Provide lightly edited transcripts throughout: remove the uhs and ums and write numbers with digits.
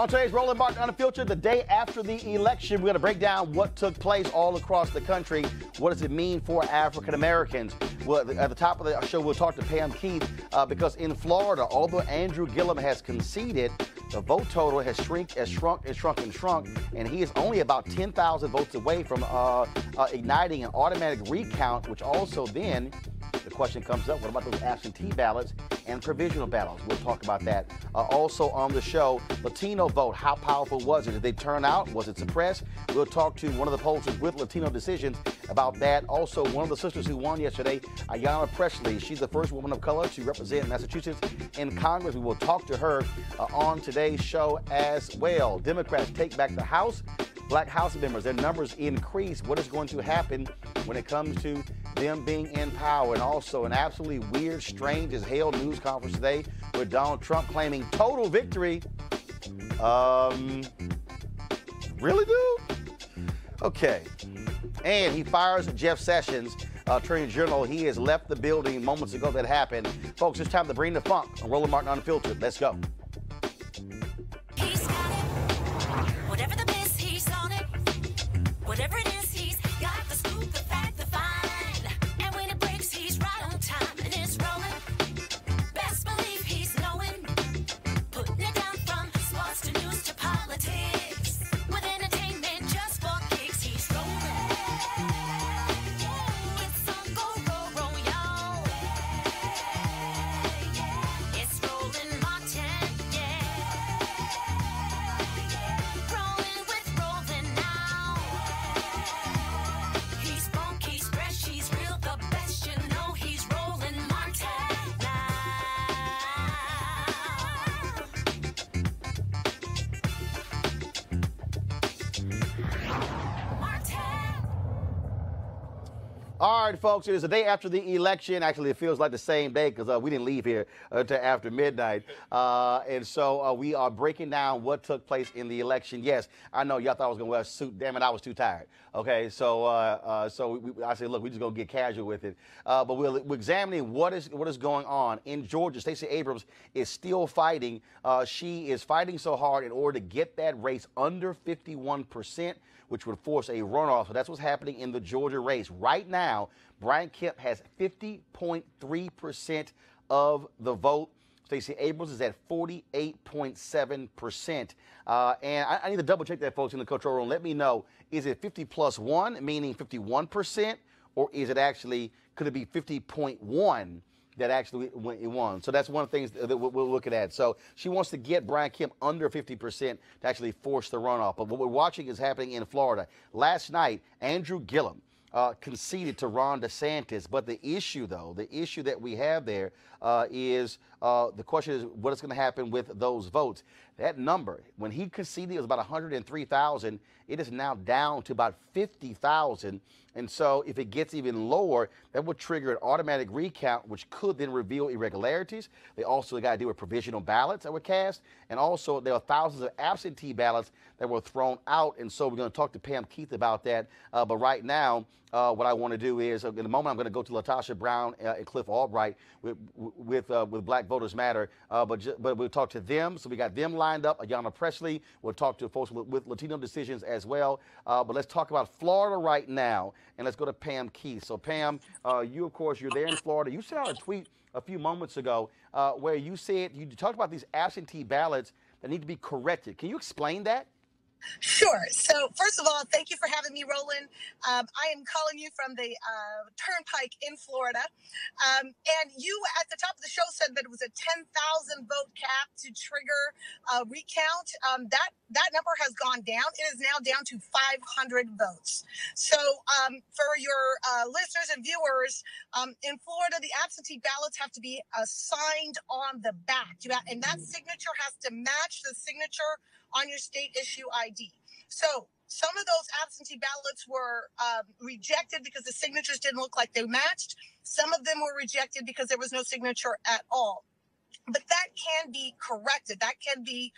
On today's Roland Martin Unfiltered, the day after the election, we're going to break down what took place all across the country. What does it mean for African Americans? Well, at the top of the show, we'll talk to Pam Keith because in Florida, although Andrew Gillum has conceded, the vote total has shrunk, and he is only about 10,000 votes away from igniting an automatic recount, which also then the question comes up, what about those absentee ballots and provisional ballots? We'll talk about that. Also on the show, Latino vote, how powerful was it? Did they turn out? Was it suppressed? We'll talk to one of the pollsters with Latino Decisions about that. Also, one of the sisters who won yesterday, Ayanna Pressley. She's the first woman of color to represent Massachusetts in Congress. We will talk to her on today's show as well. Democrats take back the House. Black House members, their numbers increase. What is going to happen when it comes to them being in power? And also an absolutely weird, strange as hell news conference today with Donald Trump claiming total victory. Really, dude? Okay. And he fires Jeff Sessions, Attorney General. He has left the building moments ago that happened. Folks, it's time to bring the funk on Roland Martin Unfiltered. Let's go. Whatever it is, he's got the scoop, the fact, the find. And when it breaks, he's right on time and it's rolling. Best believe he's knowing. Putting it down from sports to news to politics. With entertainment just for kicks, he's rolling. It's on go, y'all. It's Roland Martin, yeah. Rolling with Roland now. He's funky, he's fresh, he's real, the best, you know he's Roland Martin now. Martin. All right, folks, it is the day after the election. Actually, it feels like the same day because we didn't leave here until after midnight. And so we are breaking down what took place in the election. Yes, I know y'all thought I was going to wear a suit. Damn it, I was too tired. Okay, so I said, look, we're just going to get casual with it. But we're examining what is going on. In Georgia, Stacey Abrams is still fighting. She is fighting so hard in order to get that race under 51%, which would force a runoff. So that's what's happening in the Georgia race. Right now, Brian Kemp has 50.3% of the vote. Stacey Abrams is at 48.7%. And I need to double check that, folks, in the control room. Let me know, is it 50 plus 1, meaning 51%, or is it actually, could it be 50.1 that actually won? So that's one of the things that we're looking at. So she wants to get Brian Kemp under 50% to actually force the runoff. But what we're watching is happening in Florida. Last night, Andrew Gillum conceded to Ron DeSantis. But the issue, though, the issue that we have there is the question is what is going to happen with those votes. That number, when he conceded, it was about 103,000. It is now down to about 50,000. And so if it gets even lower, that would trigger an automatic recount, which could then reveal irregularities. They also got to deal with provisional ballots that were cast. And also there are thousands of absentee ballots that were thrown out. And so we're going to talk to Pam Keith about that. But right now, what I want to do is, in a moment, I'm going to go to LaTosha Brown and Cliff Albright with Black Voters Matter. But we'll talk to them. So we got them lined up. Ayanna Pressley. We'll talk to folks with Latino Decisions as well. But let's talk about Florida right now. And let's go to Pam Keith. So, Pam, you, of course, you're there in Florida. You sent out a tweet a few moments ago where you said, you talked about these absentee ballots that need to be corrected. Can you explain that? Sure. So first of all, thank you for having me, Roland. I am calling you from the Turnpike in Florida. And you at the top of the show said that it was a 10,000 vote cap to trigger a recount. That number has gone down. It is now down to 500 votes. So for your listeners and viewers, in Florida, the absentee ballots have to be signed on the back. And that signature has to match the signature on your state issue ID. So some of those absentee ballots were rejected because the signatures didn't look like they matched. Some of them were rejected because there was no signature at all. But that can be corrected. That can be,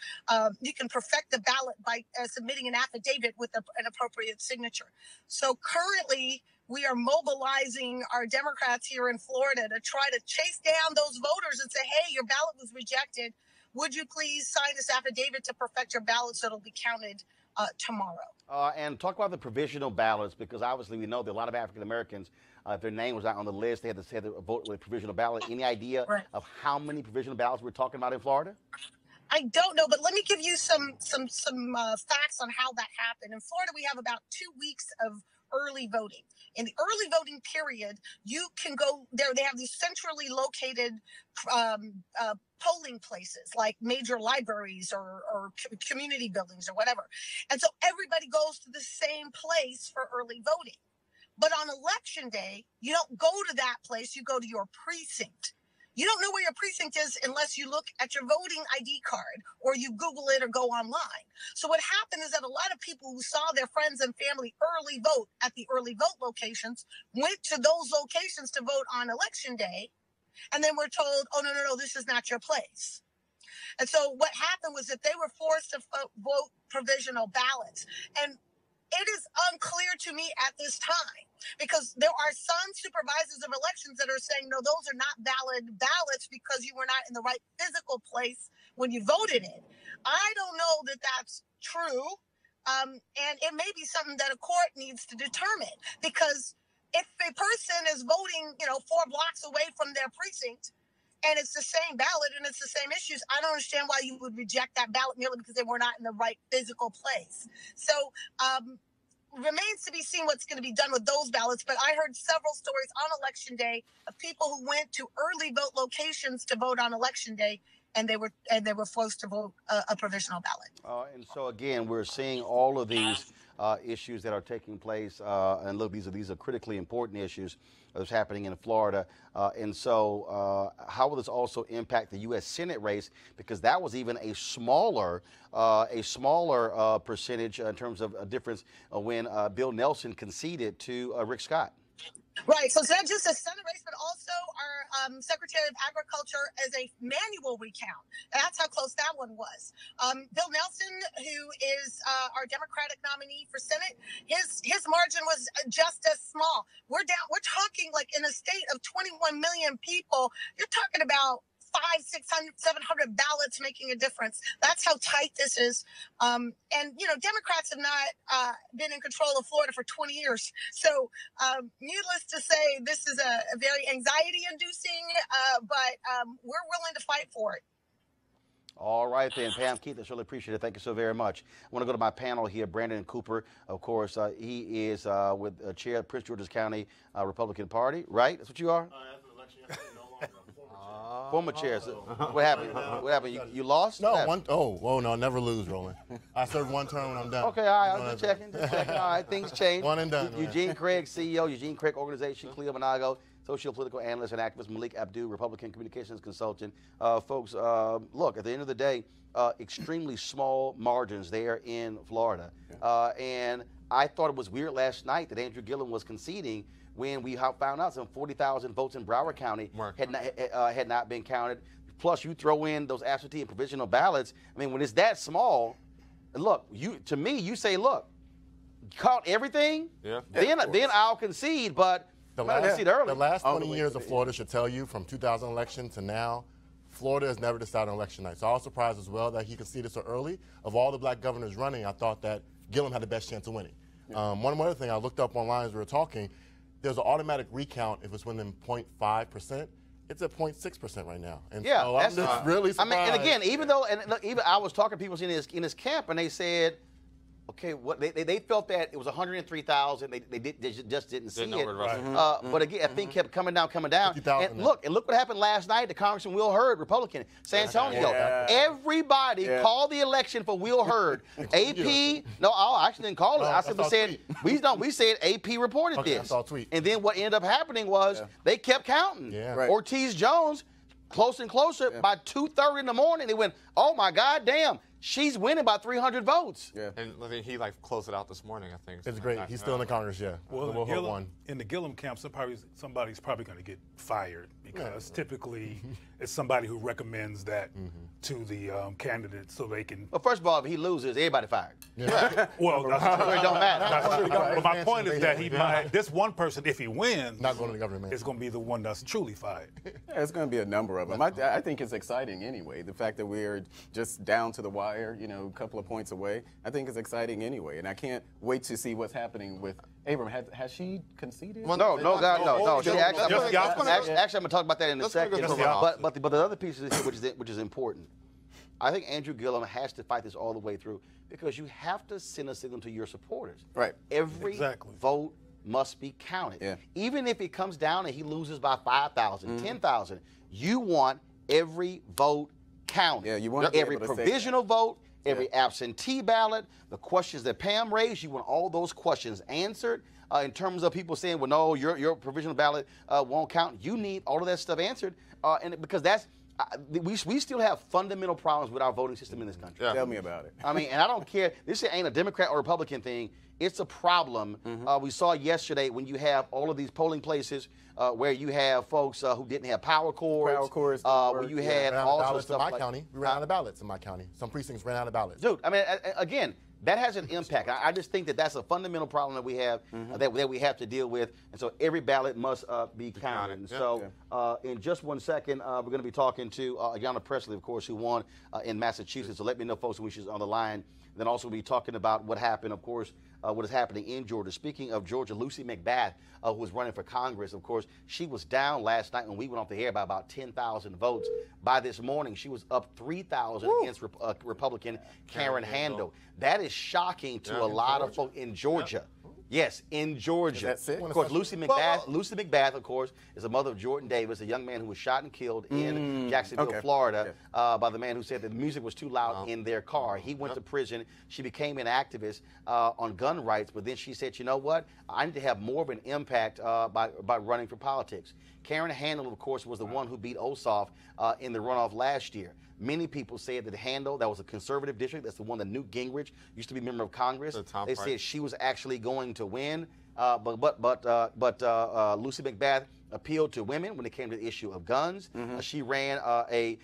you can perfect the ballot by submitting an affidavit with an appropriate signature. So currently, we are mobilizing our Democrats here in Florida to try to chase down those voters and say, hey, your ballot was rejected. would you please sign this affidavit to perfect your ballot so it'll be counted tomorrow? And talk about the provisional ballots, because obviously we know that a lot of African Americans, if their name was not on the list, they had to vote with a provisional ballot. Any idea of how many provisional ballots we're talking about in Florida? I don't know, but let me give you some facts on how that happened. In Florida, we have about 2 weeks of early voting. In the early voting period, you can go there. They have these centrally located polling places like major libraries or community buildings or whatever. And so everybody goes to the same place for early voting. But on election day, you don't go to that place. You go to your precinct. You don't know where your precinct is unless you look at your voting ID card or you Google it or go online. So what happened is that a lot of people who saw their friends and family early vote at the early vote locations went to those locations to vote on election day, and then were told, oh, no, this is not your place. And so what happened was that they were forced to vote provisional ballots. And it is unclear to me at this time, because there are some supervisors of elections that are saying, no, those are not valid ballots because you were not in the right physical place when you voted in. I don't know that that's true. And it may be something that a court needs to determine, because if a person is voting, 4 blocks away from their precinct, and it's the same ballot and it's the same issues, I don't understand why you would reject that ballot merely because they were not in the right physical place. So remains to be seen what's going to be done with those ballots. But I heard several stories on election day of people who went to early vote locations to vote on election day, and they were forced to vote a provisional ballot. And so again, we're seeing all of these issues that are taking place, and look, these are critically important issues that's happening in Florida. And so how will this also impact the U.S. Senate race? Because that was even a smaller percentage in terms of a difference when Bill Nelson conceded to Rick Scott. Right. So it's not just a Senate race, but also our Secretary of Agriculture as a manual recount. That's how close that one was. Bill Nelson, who is our Democratic nominee for Senate, his margin was just as small. We're talking like in a state of 21 million people, you're talking about 500, 600, 700 ballots making a difference. That's how tight this is. And, Democrats have not been in control of Florida for 20 years. So needless to say, this is a very anxiety-inducing, but we're willing to fight for it. All right, then, Pam, Keith, I surely appreciate it. Thank you so very much. I want to go to my panel here. Brandon Cooper, of course, he is with chair of Prince George's County Republican Party, right? That's what you are? After the election, no longer. Former chair. So what happened? What happened? You lost? No, no, never lose, Roland. I serve one term and I'm done. Okay, all right, I'm just checking. All right, things change. One and done. Eugene Craig, CEO, Eugene Craig Organization, Cleo Monago, socio-political analyst and activist, Malik Abdu, Republican communications consultant. Folks, look, at the end of the day, extremely small margins there in Florida. And I thought it was weird last night that Andrew Gillum was conceding when we found out some 40,000 votes in Broward County had not been counted. Plus, you throw in those absentee and provisional ballots. I mean, when it's that small, look, to me, you say, look, count everything, then I'll concede, but the last 20 years of Florida should tell you, from 2000 election to now, Florida has never decided on election night. So I was surprised as well that he conceded so early. Of all the black governors running, I thought that Gillum had the best chance of winning. One other thing I looked up online as we were talking, there's an automatic recount if it's within 0.5%. It's at 0.6% right now. And so I'm just really surprised. I mean, and again, even I was talking to people in his camp, and they said, okay, what they felt that it was 103,000. They just didn't see it. But again, I think kept coming down. And look what happened last night to Congressman Will Hurd, Republican, San Antonio. Everybody called the election for Will Hurd. AP, no, I actually didn't call it. I simply said we said AP reported this. I saw a tweet. And then what ended up happening was they kept counting. Ortiz Jones, closer and closer. By 2:30 in the morning, they went, oh my God, damn. She's winning by 300 votes. And I think he closed it out this morning, I think. It's great. He's still in the Congress, Well, in the Gillum camp, somebody's probably going to get fired because typically it's somebody who recommends that to the candidate so they can. Well, first of all, if he loses, everybody fired. Well, It don't matter. that's true. But my point is that he might. This one person, if he wins, Not going to the government. is going to be the one that's truly fired. Yeah, it's going to be a number of them. I think it's exciting anyway. The fact that we're just down to the wire, you know, a couple of points away, I think it's exciting anyway. And I can't wait to see what's happening with Abram. Has she conceded? Well, no. She actually, Just actually, I'm going to talk about that in a Let's second. focus on the But the other piece is here, which is important. I think Andrew Gillum has to fight this all the way through because you have to send a signal to your supporters. Right. Every vote must be counted. Yeah. Even if it comes down and he loses by 5,000, 10,000, you want every vote counted. Yeah, you want to be every able to say provisional that. vote, every absentee ballot, the questions that Pam raised, you want all those questions answered. In terms of people saying, well, no, your provisional ballot won't count. You need all of that stuff answered, and because that's we still have fundamental problems with our voting system in this country. Tell me about it. I mean, and I don't care. This ain't a Democrat or Republican thing. It's a problem. We saw yesterday when you have all of these polling places where you have folks who didn't have power cords. Where you had all sorts of stuff in my like, county. We ran out of ballots in my county. Some precincts ran out of ballots. Dude, I mean, again, that has an impact. I just think that that's a fundamental problem that we have that we have to deal with, and so every ballot must be counted. And so, in just 1 second, we're going to be talking to Ayanna Pressley, of course, who won in Massachusetts. So let me know, folks, when she's on the line. And then also we'll be talking about what happened, of course, what is happening in Georgia. Speaking of Georgia, Lucy McBath, who was running for Congress, of course, she was down last night when we went off the air by about 10,000 votes. By this morning, she was up 3,000 against Republican Karen Handel. That is shocking to a lot of folks in Georgia. Yes, in Georgia. That's it? Of course, Lucy McBath, of course, is the mother of Jordan Davis, a young man who was shot and killed in Jacksonville, Florida, by the man who said that the music was too loud in their car. He went to prison. She became an activist on gun rights, but then she said, you know what? I need to have more of an impact by running for politics. Karen Handel, of course, was the one who beat Ossoff in the runoff last year. Many people said that Handel, that was a conservative district. That's the one that Newt Gingrich used to be member of Congress. They said she was actually going to win, but Lucy McBath appealed to women when it came to the issue of guns. She ran a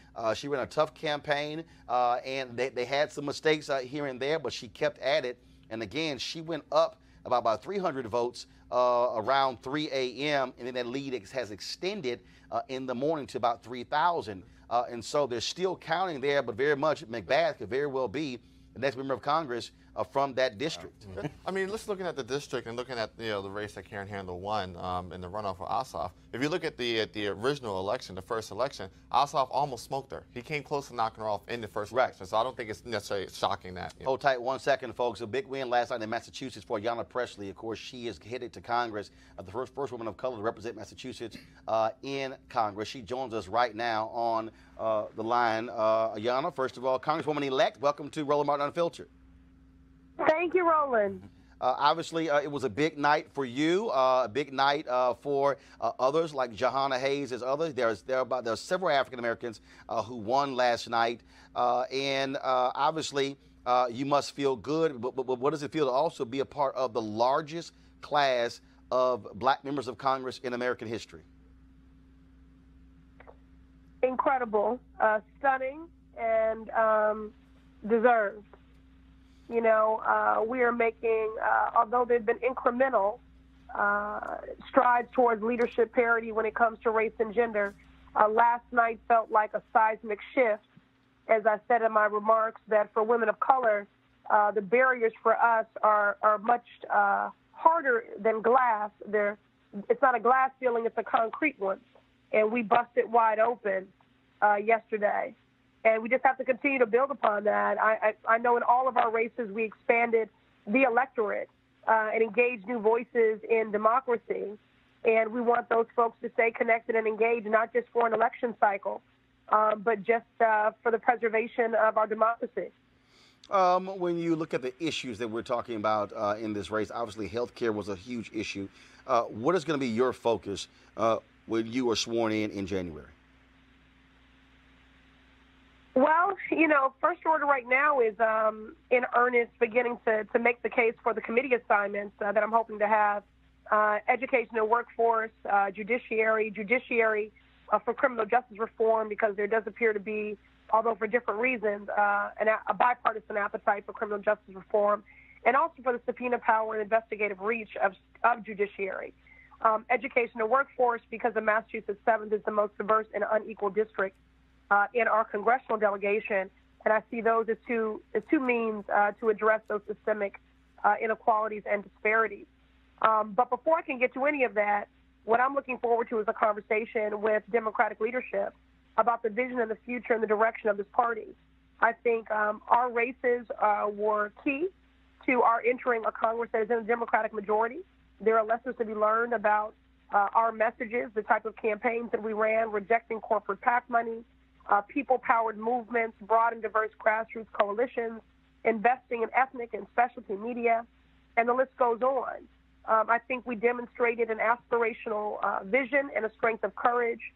tough campaign, and they had some mistakes here and there, but she kept at it. And again, she went up about 300 votes around 3 a.m., and then that lead has extended in the morning to about 3,000. And so they're still counting there, but very much McBath could very well be the next member of Congress from that district. I mean, let's looking at the district and looking at the race that Karen Handel won in the runoff for Ossoff. If you look at the original election, the first election, Ossoff almost smoked her. He came close to knocking her off in the first election. So I don't think it's necessarily shocking that. Hold tight 1 second, folks. A big win last night in Massachusetts for Ayanna Pressley. Of course, she is headed to Congress, the first woman of color to represent Massachusetts in Congress. She joins us right now on the line. Ayanna, first of all, Congresswoman-elect, welcome to Roland Martin Unfiltered. Thank you, Roland. Obviously, it was a big night for you, a big night for others like Jahana Hayes. There's others. There are several African Americans who won last night, and obviously you must feel good. But what does it feel to also be a part of the largest class of black members of Congress in American history? Incredible, stunning, and deserved. You know, we are making, although they've been incremental strides towards leadership parity when it comes to race and gender, last night felt like a seismic shift. As I said in my remarks, that for women of color, the barriers for us are much harder than glass. It's not a glass ceiling, it's a concrete one. And we busted wide open yesterday. And we just have to continue to build upon that. I know in all of our races we expanded the electorate and engaged new voices in democracy. And we want those folks to stay connected and engaged, not just for an election cycle, but just for the preservation of our democracy. When you look at the issues that we're talking about in this race, obviously health care was a huge issue. What is going to be your focus when you are sworn in January? Well, you know, first order right now is in earnest beginning to make the case for the committee assignments that I'm hoping to have. Education and workforce, judiciary, for criminal justice reform, because there does appear to be, although for different reasons, a bipartisan appetite for criminal justice reform, and also for the subpoena power and investigative reach of judiciary. Education and workforce, because the Massachusetts 7th is the most diverse and unequal district in our congressional delegation, and I see those as two means to address those systemic inequalities and disparities. But before I can get to any of that, what I'm looking forward to is a conversation with Democratic leadership about the vision and the future and the direction of this party. I think our races were key to our entering a Congress that is in a Democratic majority. There are lessons to be learned about our messages, the type of campaigns that we ran, rejecting corporate PAC money, people-powered movements, broad and diverse grassroots coalitions, investing in ethnic and specialty media, and the list goes on. I think we demonstrated an aspirational vision and a strength of courage,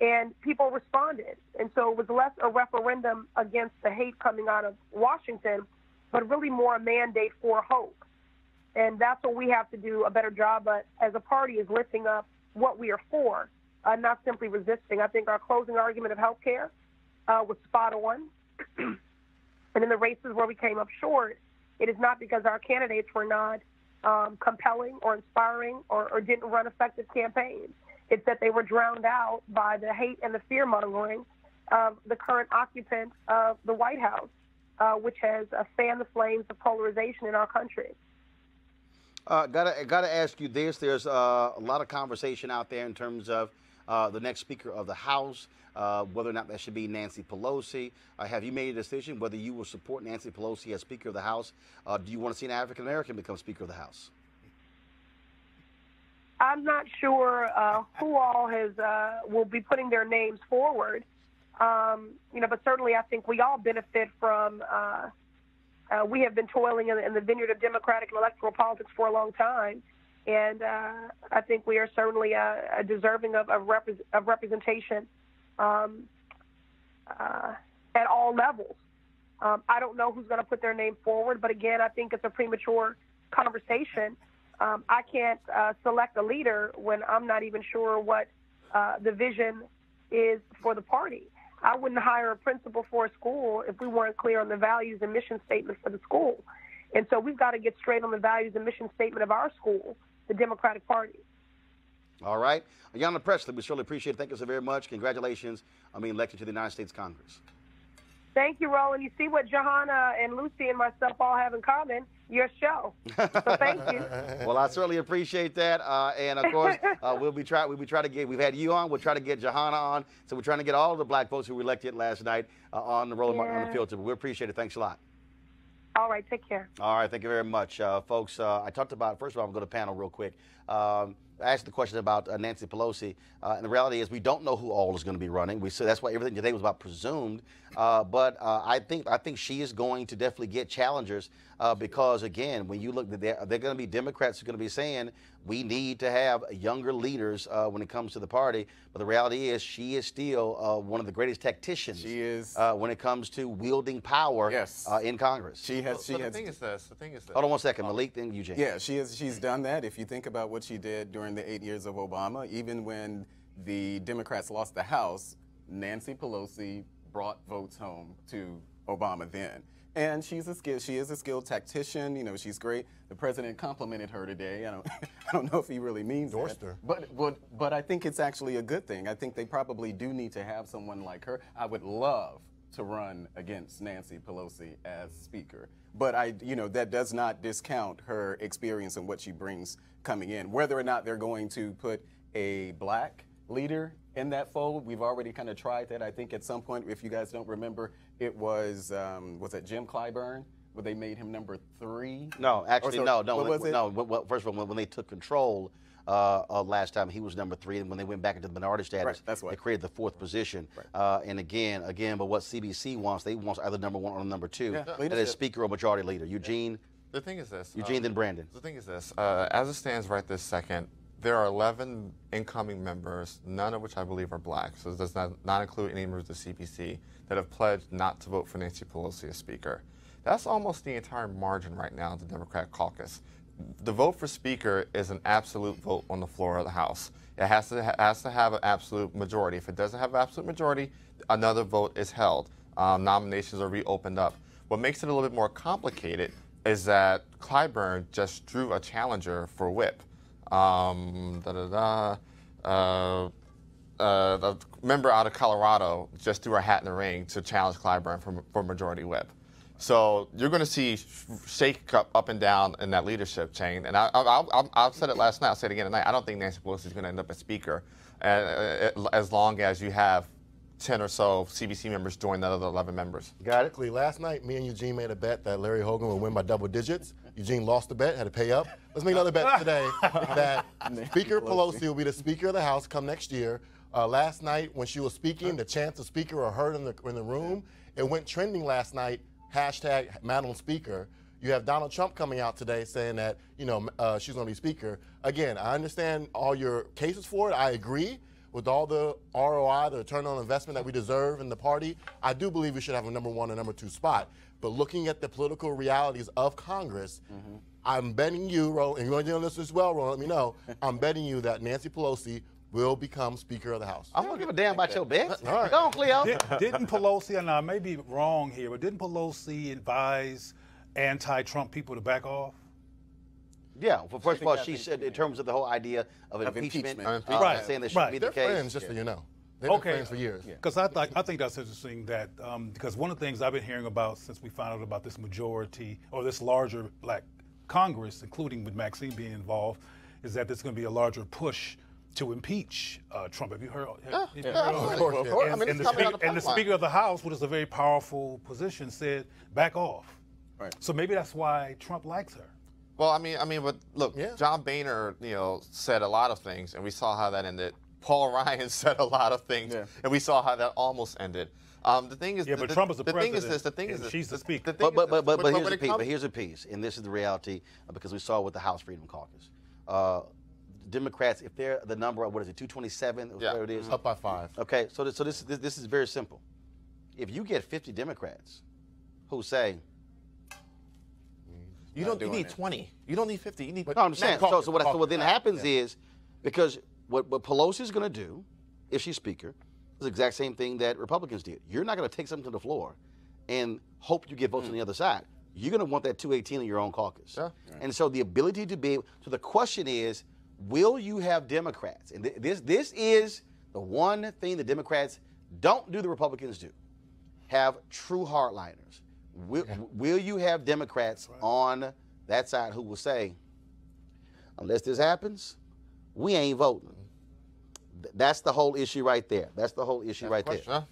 and people responded. And so it was less a referendum against the hate coming out of Washington, but really more a mandate for hope. And that's what we have to do a better job as a party, is lifting up what we are for, not simply resisting. I think our closing argument of health care was spot on. And in the races where we came up short, it is not because our candidates were not compelling or inspiring or didn't run effective campaigns. It's that they were drowned out by the hate and the fear-mongering of the current occupant of the White House, which has fanned the flames of polarization in our country. Gotta ask you this. There's a lot of conversation out there in terms of the next Speaker of the House, whether or not that should be Nancy Pelosi. Have you made a decision whether you will support Nancy Pelosi as Speaker of the House? Do you want to see an African American become Speaker of the House? I'm not sure who all will be putting their names forward. But certainly I think we all benefit from. We have been toiling in the vineyard of democratic and electoral politics for a long time, and I think we are certainly deserving of representation at all levels. I don't know who's going to put their name forward, but again, I think it's a premature conversation. I can't select a leader when I'm not even sure what the vision is for the party. I wouldn't hire a principal for a school if we weren't clear on the values and mission statement for the school. And so we've got to get straight on the values and mission statement of our school, the Democratic Party. All right. Ayanna Presley, we surely appreciate it. Thank you so very much. Congratulations on being elected to the United States Congress. Thank you, Roland. You see what Johanna and Lucy and myself all have in common? Your show. So thank you. Well, I certainly appreciate that. And of course, we'll try to get. We've had you on. We'll try to get Johanna on. So we're trying to get all the black folks who were elected last night on the Roland on the field trip. We appreciate it. Thanks a lot. All right. Take care. All right. Thank you very much, folks. I talked about. First of all, I'm going to panel real quick. I asked the question about Nancy Pelosi, and the reality is we don't know who all is going to be running. That's why everything today was about presumed. But I think she is going to definitely get challengers because, again, when you look, they're going to be Democrats who are going to be saying we need to have younger leaders when it comes to the party. But the reality is she is still one of the greatest tacticians. She is when it comes to wielding power in Congress. She has. The thing is this. Hold on one second, Malik, then Eugene. Yeah, she's done that. If you think about what she did during the 8 years of Obama, even when the Democrats lost the House, Nancy Pelosi brought votes home to Obama then. And she is a skilled tactician. You know, she's great. The president complimented her today. I don't know if he really means that. But I think it's actually a good thing. I think they probably do need to have someone like her. I would love to run against Nancy Pelosi as Speaker. But that does not discount her experience and what she brings coming in. Whether or not they're going to put a black leader in that fold, we've already kind of tried that. I think at some point, if you guys don't remember, it was it Jim Clyburn, where they made him number 3? No, actually, no. What was it? No, first of all, when they took control last time, he was number 3, and when they went back into the minority status, they created the 4th position. And again, but what CBC wants, they want either number 1 or number 2. Yeah. That is Speaker or Majority Leader. Eugene. The thing is this. Eugene, then Brandon. The thing is this. As it stands right this second, there are 11 incoming members, none of which I believe are black, so it does not include any members of the CPC, that have pledged not to vote for Nancy Pelosi as Speaker. That's almost the entire margin right now in the Democratic caucus. The vote for Speaker is an absolute vote on the floor of the House. It has to have an absolute majority. If it doesn't have an absolute majority, another vote is held. Nominations are reopened up. What makes it a little bit more complicated is that Clyburn just drew a challenger for whip. The member out of Colorado just threw her hat in the ring to challenge Clyburn for majority whip. So you're going to see shake up and down in that leadership chain. And I've said it last night. I'll say it again tonight. I don't think Nancy Pelosi is going to end up as speaker as long as you have 10 or so CBC members join the other 11 members. Got it? Last night, me and Eugene made a bet that Larry Hogan would win by double digits. Eugene lost the bet, had to pay up. Let's make another bet today that Speaker Pelosi will be the Speaker of the House come next year. Last night, when she was speaking, the chants of Speaker are heard in the room. It went trending last night, hashtag Madam Speaker. You have Donald Trump coming out today saying that, she's going to be Speaker. Again, I understand all your cases for it. I agree with all the ROI, the return on investment that we deserve in the party. I do believe we should have a number 1 and number 2 spot. But looking at the political realities of Congress, I'm betting you, Roland, and you're going to do this as well, Roland, let me know. I'm betting you that Nancy Pelosi will become Speaker of the House. I don't give a damn about your bets. All right. Go on, Cleo. Didn't Pelosi, and I may be wrong here, but didn't Pelosi advise anti-Trump people to back off? Yeah, well, first of all, she said in terms of the whole idea of impeachment, Right. saying that shouldn't be the They're case. friends, just so you know. They've been friends for years. Because I think that's interesting that because one of the things I've been hearing about since we found out about this majority or this larger black Congress, including with Maxine being involved, is that there's going to be a larger push to impeach Trump. Have you heard? Of course. And the Speaker of the House, which is a very powerful position, said back off. Right. So maybe that's why Trump likes her. Well, but look, John Boehner, said a lot of things, and we saw how that ended. Paul Ryan said a lot of things, and we saw how that almost ended. The thing is, but Trump is the president. The thing is this. She's the Speaker. But here's the piece, and this is the reality because we saw with the House Freedom Caucus. Democrats, if they're the number, what is it, 227? Whatever it is. Up by 5. Okay, so this is very simple. If you get 50 Democrats who say, you need 20. You don't need 50. You need. no, I'm saying. So what then happens is, because what Pelosi is going to do, if she's Speaker, is the exact same thing that Republicans did. You're not going to take something to the floor and hope you get votes on the other side. You're going to want that 218 in your own caucus. Yeah. And so the ability to be able, so the question is, will you have Democrats? And this is the one thing the Democrats don't do, the Republicans do. Have true hardliners. Will you have Democrats on that side who will say, unless this happens, we ain't voting? That's the whole issue right there. That's the whole issue right there. Huh?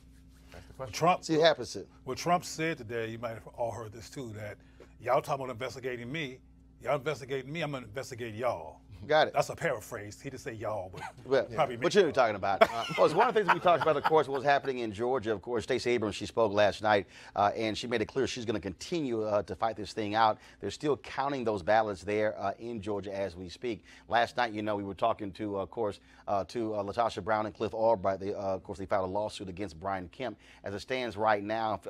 Trump. See, it happens. What Trump said today, you might have all heard this too, that y'all talking about investigating me. Y'all investigating me, I'm going to investigate y'all. Got it. That's a paraphrase. He didn't say y'all, but probably. But you know what you're talking about. Well, it's one of the things we talked about, of course, what was happening in Georgia. Of course, Stacey Abrams, she spoke last night, and she made it clear she's going to continue to fight this thing out. They're still counting those ballots there in Georgia as we speak. Last night, we were talking to, of course, to LaTosha Brown and Cliff Albright. They, of course, they filed a lawsuit against Brian Kemp. As it stands right now,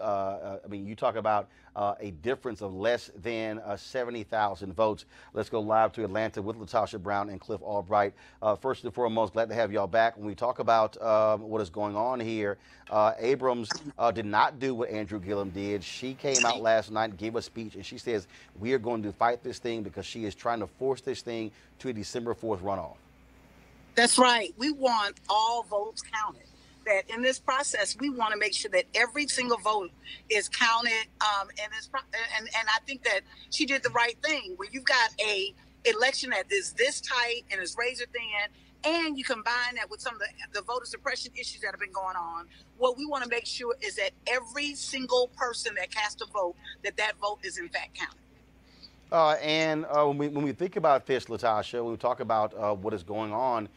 you talk about a difference of less than 70,000 votes. Let's go live to Atlanta with LaTosha Brown and Cliff Albright. First and foremost, glad to have y'all back. When we talk about what is going on here, Abrams did not do what Andrew Gillum did. She came out last night, gave a speech, and she says, we are going to fight this thing because she is trying to force this thing to a December 4th runoff. That's right. We want all votes counted. That in this process, we want to make sure that every single vote is counted. And I think that she did the right thing. When you've got a election that is this tight and is razor thin, and you combine that with some of the voter suppression issues that have been going on, what we want to make sure is that every single person that cast a vote, that vote is in fact counted. When we think about this, LaTosha, when we talk about what is going on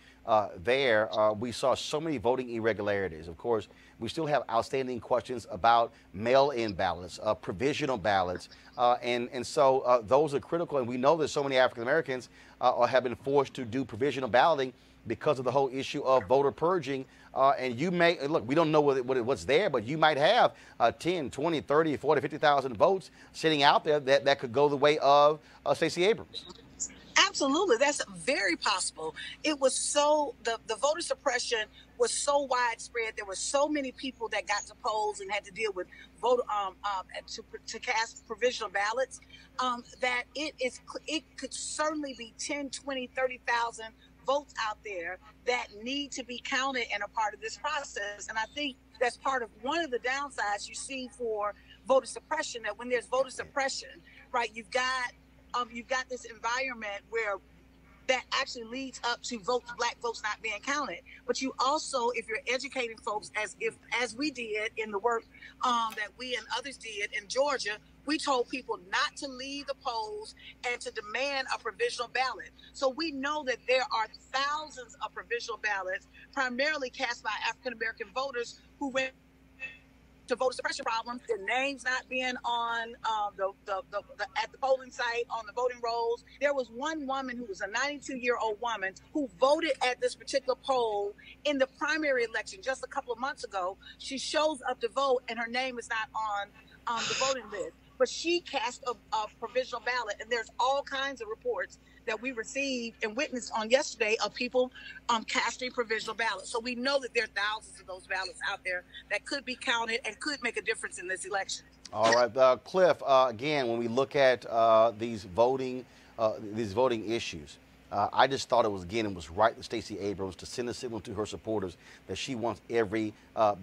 there, we saw so many voting irregularities. Of course, we still have outstanding questions about mail-in ballots, provisional ballots, and so those are critical. And we know that so many African Americans have been forced to do provisional balloting because of the whole issue of voter purging. And you may, look, we don't know what's there, but you might have 10, 20, 30, 40, 50,000 votes sitting out there that could go the way of Stacey Abrams. Absolutely, that's very possible. It was the voter suppression was so widespread. There were so many people that got to polls and had to deal with vote to cast provisional ballots that it could certainly be 10, 20, 30,000 votes out there that need to be counted and a part of this process. And I think that's part of one of the downsides you see for voter suppression. That when there's voter suppression, right, you've got this environment where that actually leads up to black votes not being counted. But you also, if you're educating folks, as we did in the work that we and others did in Georgia, we told people not to leave the polls and to demand a provisional ballot. So we know that there are thousands of provisional ballots, primarily cast by African-American voters who went to voter suppression problems, their names not being on at the polling site, on the voting rolls. There was one woman who was a 92-year-old woman who voted at this particular poll in the primary election just a couple of months ago. She shows up to vote and her name is not on the voting list. But she cast a provisional ballot, and there's all kinds of reports that we received and witnessed on yesterday of people casting provisional ballots. So we know that there are thousands of those ballots out there that could be counted and could make a difference in this election. All right, Cliff. Again, when we look at these voting issues, I just thought it was right to Stacey Abrams to send a signal to her supporters that she wants every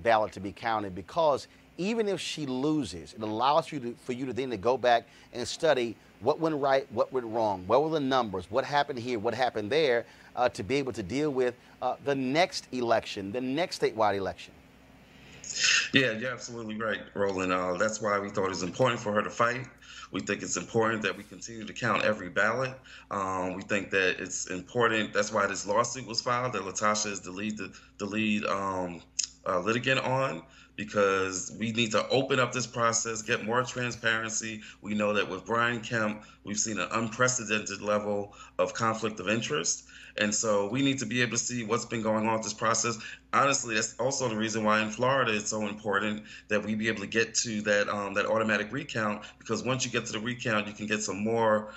ballot to be counted, because even if she loses, it allows for you to then go back and study what went right, what went wrong, what were the numbers, what happened here, what happened there, to be able to deal with the next election, the next statewide election. Yeah, you're absolutely right, Roland. That's why we thought it was important for her to fight. We think it's important that we continue to count every ballot. We think that it's important. That's why this lawsuit was filed, that Latasha is the lead litigant on, because we need to open up this process, get more transparency. We know that with Brian Kemp, we've seen an unprecedented level of conflict of interest. And so we need to be able to see what's been going on with this process. Honestly, that's also the reason why in Florida it's so important that we be able to get to that automatic recount, because once you get to the recount, you can get some more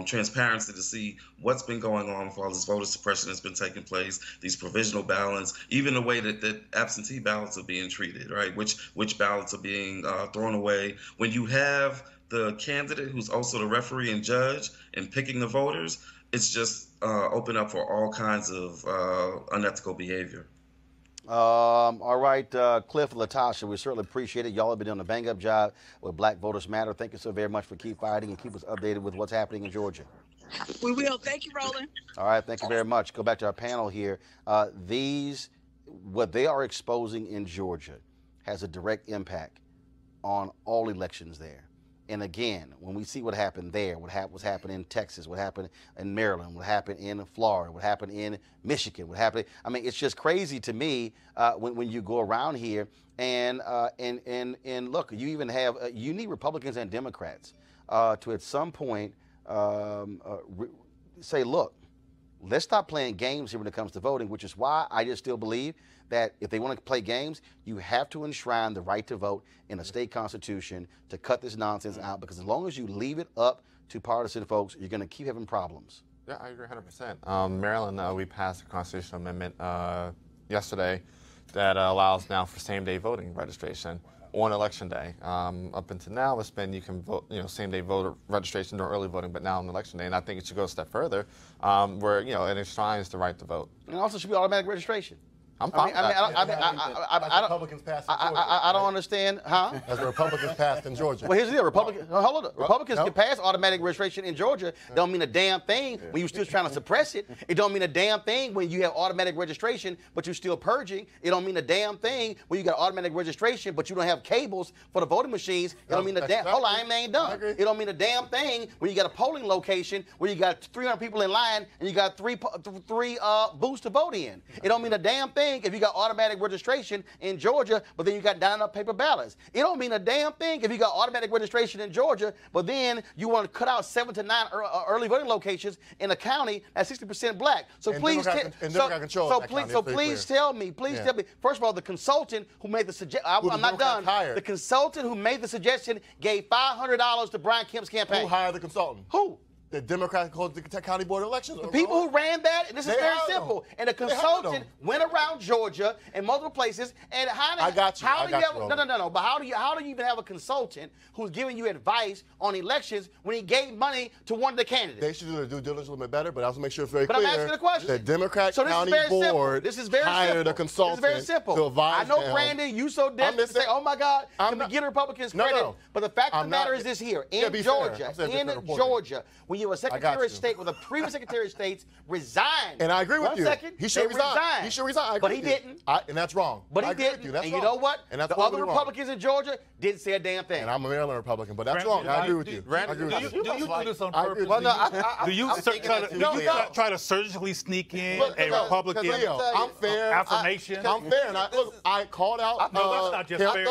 transparency to see what's been going on with all this voter suppression that's been taking place, these provisional ballots, even the way that absentee ballots are being treated, right? Which ballots are being thrown away. When you have the candidate who's also the referee and judge and picking the voters, it's just open up for all kinds of unethical behavior. All right, Cliff, Latasha, we certainly appreciate it. Y'all have been doing a bang-up job with Black Voters Matter. Thank you so very much for keep fighting and keep us updated with what's happening in Georgia. We will. Thank you, Roland. All right, thank you very much. Go back to our panel here. What they are exposing in Georgia has a direct impact on all elections there. And again, when we see what happened there, what's happened in Texas, what happened in Maryland, what happened in Florida, what happened in Michigan, what happened, I mean, it's just crazy to me when you go around here and look, you even have, you need Republicans and Democrats to at some point say, look, let's stop playing games here when it comes to voting, which is why I just still believe that if they want to play games, you have to enshrine the right to vote in a state constitution to cut this nonsense out, because as long as you leave it up to partisan folks, you're going to keep having problems. Yeah, I agree 100%. Maryland, we passed a constitutional amendment yesterday that allows now for same-day voting registration on election day. Up until now, it's been you can vote, same-day voter registration or early voting, but now on election day, and I think it should go a step further, where it enshrines the right to vote. And also should be automatic registration. I'm fine. I don't understand, huh? As the Republicans passed in Georgia. Well, here's the deal. Republicans can pass automatic registration in Georgia. Don't mean a damn thing when you're still trying to suppress it. It don't mean a damn thing when you have automatic registration, but you're still purging. It don't mean a damn thing when you got automatic registration, but you don't have cables for the voting machines. It don't mean a damn. Hold on, I ain't done. It don't mean a damn thing when you got a polling location where you got 300 people in line and you got three booths to vote in. It don't mean a damn thing if you got automatic registration in Georgia, but then you got not enough paper ballots. It don't mean a damn thing if you got automatic registration in Georgia, but then you want to cut out 7 to 9 early voting locations in a county that's 60% black. So and please, please tell me. First of all, the consultant who made the suggestion, I'm not done. The consultant who made the suggestion gave $500 to Brian Kemp's campaign. Who hired the consultant? Who? The Democrats called the county board elections. The people who ran that, and this is They very had simple. them. And a They had consultant them. went around Georgia and multiple places. And I got you. How I do got you you, have, Roland. no. But how do you even have a consultant who's giving you advice on elections when he gave money to one of the candidates? They should do their due diligence a little bit better, but I also make sure it's very But clear. I'm asking the question. The Democrat So this is County very simple. Board This is very hired simple. a consultant This is very simple. to advise I know, them. Brandon, you so desperate to say, oh my God, can we give Republicans No, credit? no. But the fact of I'm the matter not- is this here. Yeah, In be fair. Georgia, I'm saying different reporting. when you have a got Secretary of you. State with a previous Secretary of State resigned. And I agree with One you. second, He should they resign. resigned. He should resign. I agree But he with you. didn't. And that's wrong. But I he agree with didn't. you. That's And wrong. you know what? And that's the other Republicans in Georgia didn't say a damn thing. And I'm a Maryland Republican, but that's Brandon, wrong. I agree with you. I agree Do with you you. do this on I agree purpose? with you. Do you try to surgically sneak in a Republican I'm fair. affirmation? I'm fair. And I called out. No, that's not just fair.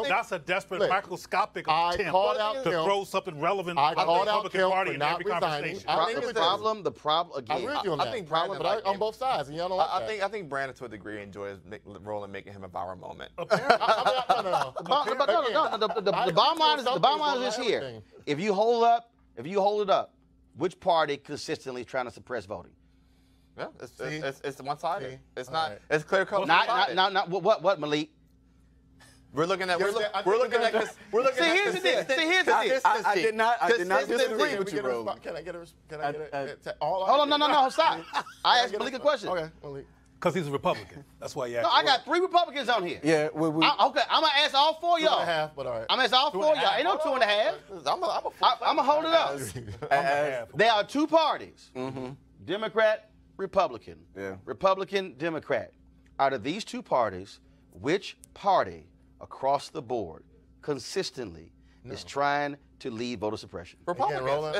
That's a desperate microscopic attempt out to Kim. throw something relevant I on the called out Republican Kim Party for in not every resigning. conversation. The problem I again. agree with you on that. I think Problem, Brandon but on both sides, and y'all don't like that. I think Brandon, to a degree, enjoys Roland making him a Bauer moment. No. The bottom line is this here. If you hold it up, which party consistently is trying to suppress voting? Yeah, it's one-sided. See? It's All not. right. It's clear-cut. Not what Malik? We're looking at. Yes, We're looking at this. We're looking See, at here's the deal. consistent- See, here's the deal. consistency. I did not disagree Can with you, Roland. I get a Hold on, no, stop. I asked Malik a question. Okay, Malik. Because he's a Republican. That's why you No, I got 3 Republicans on here. Yeah, Okay, I'm gonna ask all 4 of y'all. 2.5, but all right. I'm gonna ask all 4 of y'all. Ain't no 2.5. I'm gonna hold it up. There are 2 parties: Democrat, Republican. Yeah. Republican, Democrat. Out of these 2 parties, which party across the board consistently is trying to lead voter suppression? Republicans. Roland,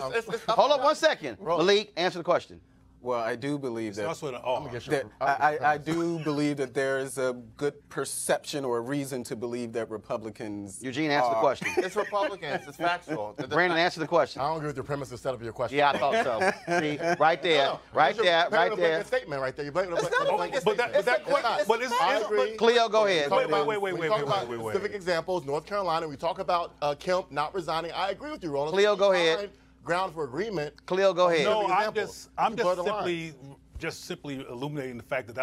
Hold up 1 second. Malik, answer the question. Well, I do believe that. That's what an R. I do believe that there's a good perception or a reason to believe that Republicans. Eugene, answer the question. It's Republicans. It's factual. Brandon, answer the question. I don't agree with your premise and setup of your question. Yeah, I thought so. See, right there, right there. Statement right there. You blame it on I agree. Cleo, go ahead. Wait. We talk about specific examples. North Carolina. We talk about Kemp not resigning. I agree with you, Roland. Cleo, go ahead. Find ground for agreement. Cleo, go ahead. No, Example. I'm Blur the line. just simply illuminating the fact that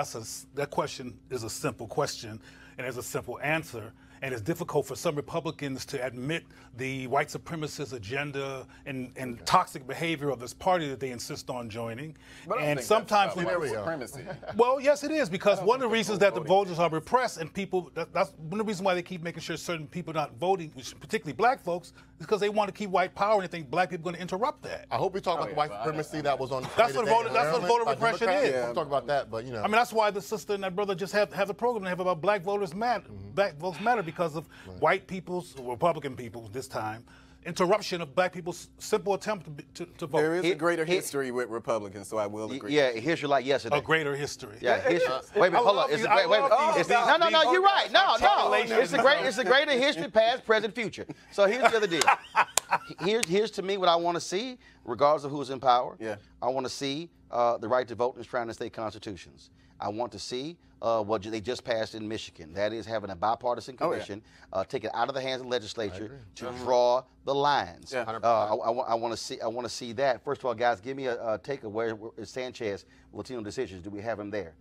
that question is a simple question and there's a simple answer. And it's difficult for some Republicans to admit the white supremacist agenda and toxic behavior of this party that they insist on joining. But I don't And think sometimes that's when white supremacy. well, yes, it is, because one of the reasons that the voters are repressed and people, that's one of the reasons why they keep making sure certain people not voting, particularly black folks, is because they want to keep white power and they think black people are going to interrupt that. I hope we talk about the white supremacy that was on. That's what voter repression is. We'll talk about that, but you know. I mean, that's why the sister and that brother just have a program they have about black voters matter. Black votes matter because of white people's, Republican people's this time, interruption of black people's simple attempt to vote. There is a greater history with Republicans, so I will agree. Yeah, history like yesterday. A greater history. Yeah, history. Wait a minute, hold up. It's a great. Wait a minute. No. You're right. No. It's a greater history, past, present, future. So here's the other deal. Here's to me what I want to see, regardless of who's in power. Yeah. I want to see the right to vote in trying state constitutions. I want to see what they just passed in Michigan. That is having a bipartisan commission, take it out of the hands of the legislature to draw the lines. Yeah. I want to see that. First of all, guys, give me a take of where is Sanchez Latino decisions. Do we have him there?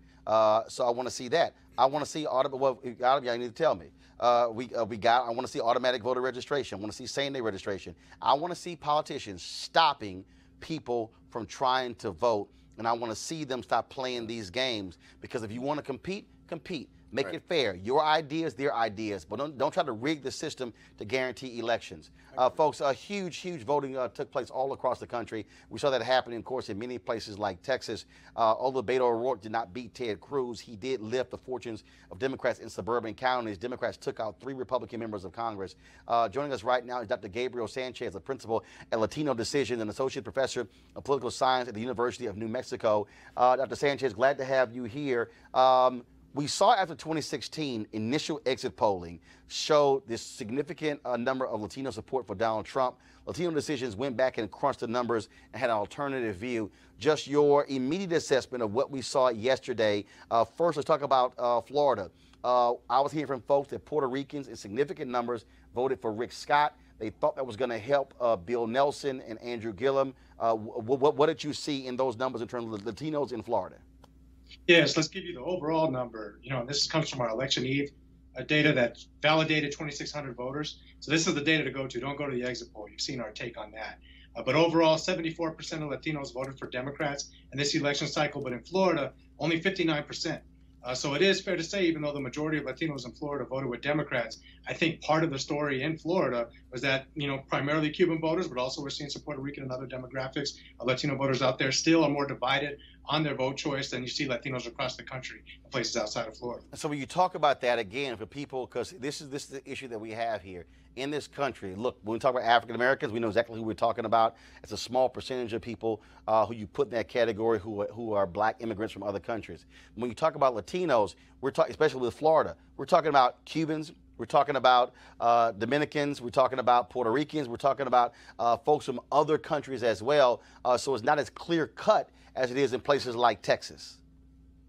So I want to see that. I want to see y'all need to tell me. I want to see automatic voter registration. I want to see same-day registration. I want to see politicians stopping people from trying to vote. And I want to see them stop playing these games, because if you want to compete, compete. Make it fair. Your ideas, their ideas. But don't try to rig the system to guarantee elections. Folks, a huge voting took place all across the country. We saw that happening, of course, in many places like Texas. Although Beto O'Rourke did not beat Ted Cruz, he did lift the fortunes of Democrats in suburban counties. Democrats took out 3 Republican members of Congress. Joining us right now is Dr. Gabriel Sanchez, a principal at Latino Decision and associate professor of political science at the University of New Mexico. Dr. Sanchez, glad to have you here. We saw after 2016, initial exit polling showed this significant number of Latino support for Donald Trump. Latino Decisions went back and crunched the numbers and had an alternative view. Just your immediate assessment of what we saw yesterday. First, let's talk about Florida. I was hearing from folks that Puerto Ricans in significant numbers voted for Rick Scott. They thought that was going to help Bill Nelson and Andrew Gillum. What did you see in those numbers in terms of the Latinos in Florida? Yes, let's give you the overall number. This comes from our election eve data that validated 2,600 voters. So this is the data to go to. Don't go to the exit poll. You've seen our take on that. But overall, 74% of Latinos voted for Democrats in this election cycle. But in Florida, only 59%. So it is fair to say, even though the majority of Latinos in Florida voted with Democrats, I think part of the story in Florida was that, primarily Cuban voters, but also we're seeing some Puerto Rican and other demographics of Latino voters out there still are more divided on their vote choice than you see Latinos across the country in places outside of Florida. So when you talk about that again for people, because this is the issue that we have here in this country. Look, when we talk about African Americans, we know exactly who we're talking about. It's a small percentage of people who you put in that category who are black immigrants from other countries. When you talk about Latinos, we're talking, especially with Florida, we're talking about Cubans, we're talking about Dominicans, we're talking about Puerto Ricans, we're talking about folks from other countries as well. So it's not as clear cut as it is in places like Texas.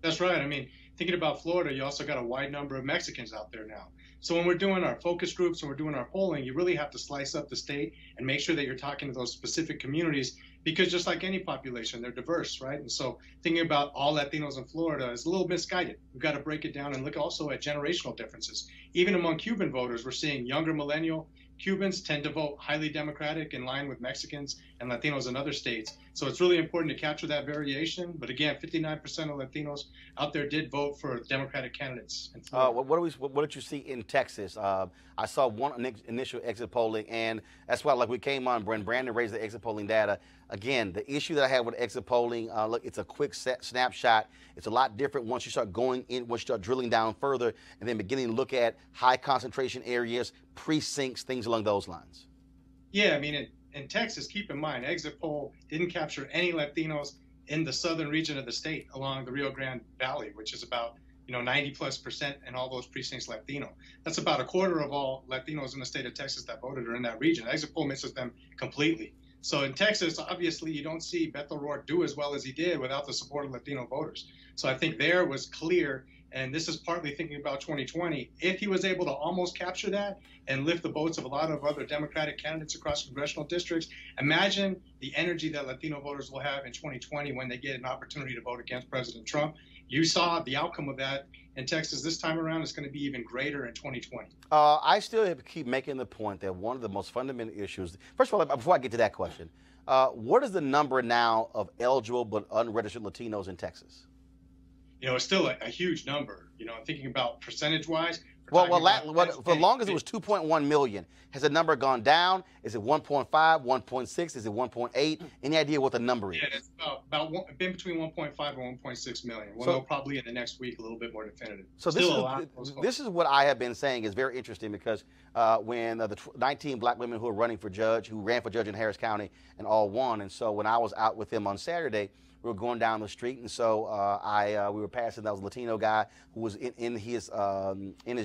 That's right. I mean, thinking about Florida, you also got a wide number of Mexicans out there now. So when we're doing our focus groups and we're doing our polling, you really have to slice up the state and make sure that you're talking to those specific communities, because just like any population, they're diverse, right? And so thinking about all Latinos in Florida is a little misguided. We've got to break it down and look also at generational differences. Even among Cuban voters, we're seeing younger millennial Cubans tend to vote highly Democratic in line with Mexicans and Latinos in other states. So it's really important to capture that variation. But again, 59% of Latinos out there did vote for Democratic candidates in Florida. What did you see in Texas? I saw one initial exit polling, and that's why we came on, Brandon raised the exit polling data. Again, the issue that I have with exit polling, look, it's a quick snapshot. It's a lot different once you start going in, once you start drilling down further, and then beginning to look at high concentration areas, precincts, things along those lines. Yeah, I mean, in Texas, keep in mind, exit poll didn't capture any Latinos in the southern region of the state along the Rio Grande Valley, which is about 90+% in all those precincts Latino. That's about a quarter of all Latinos in the state of Texas that voted are in that region. Exit poll misses them completely. So in Texas, obviously, you don't see Beto O'Rourke do as well as he did without the support of Latino voters. So I think there was clear, and this is partly thinking about 2020, if he was able to almost capture that and lift the votes of a lot of other Democratic candidates across congressional districts, imagine the energy that Latino voters will have in 2020 when they get an opportunity to vote against President Trump. You saw the outcome of that in Texas this time around. Is going to be even greater in 2020. I still keep making the point that one of the most fundamental issues, first of all, before I get to that question, what is the number now of eligible but unregistered Latinos in Texas? It's still a huge number, thinking about percentage-wise. For as long as it was 2.1 million, has the number gone down? Is it 1.5, 1.6? Is it 1.8? Any idea what the number is? Yeah, it's been between 1.5 and 1.6 million. We'll know probably in the next week a little bit more definitive. So this is what I have been saying is very interesting, because when the 19 black women who are running for judge, who ran for judge in Harris County and all won, and so when I was out with them on Saturday, we were going down the street, and so we were passing. That was a Latino guy who was in his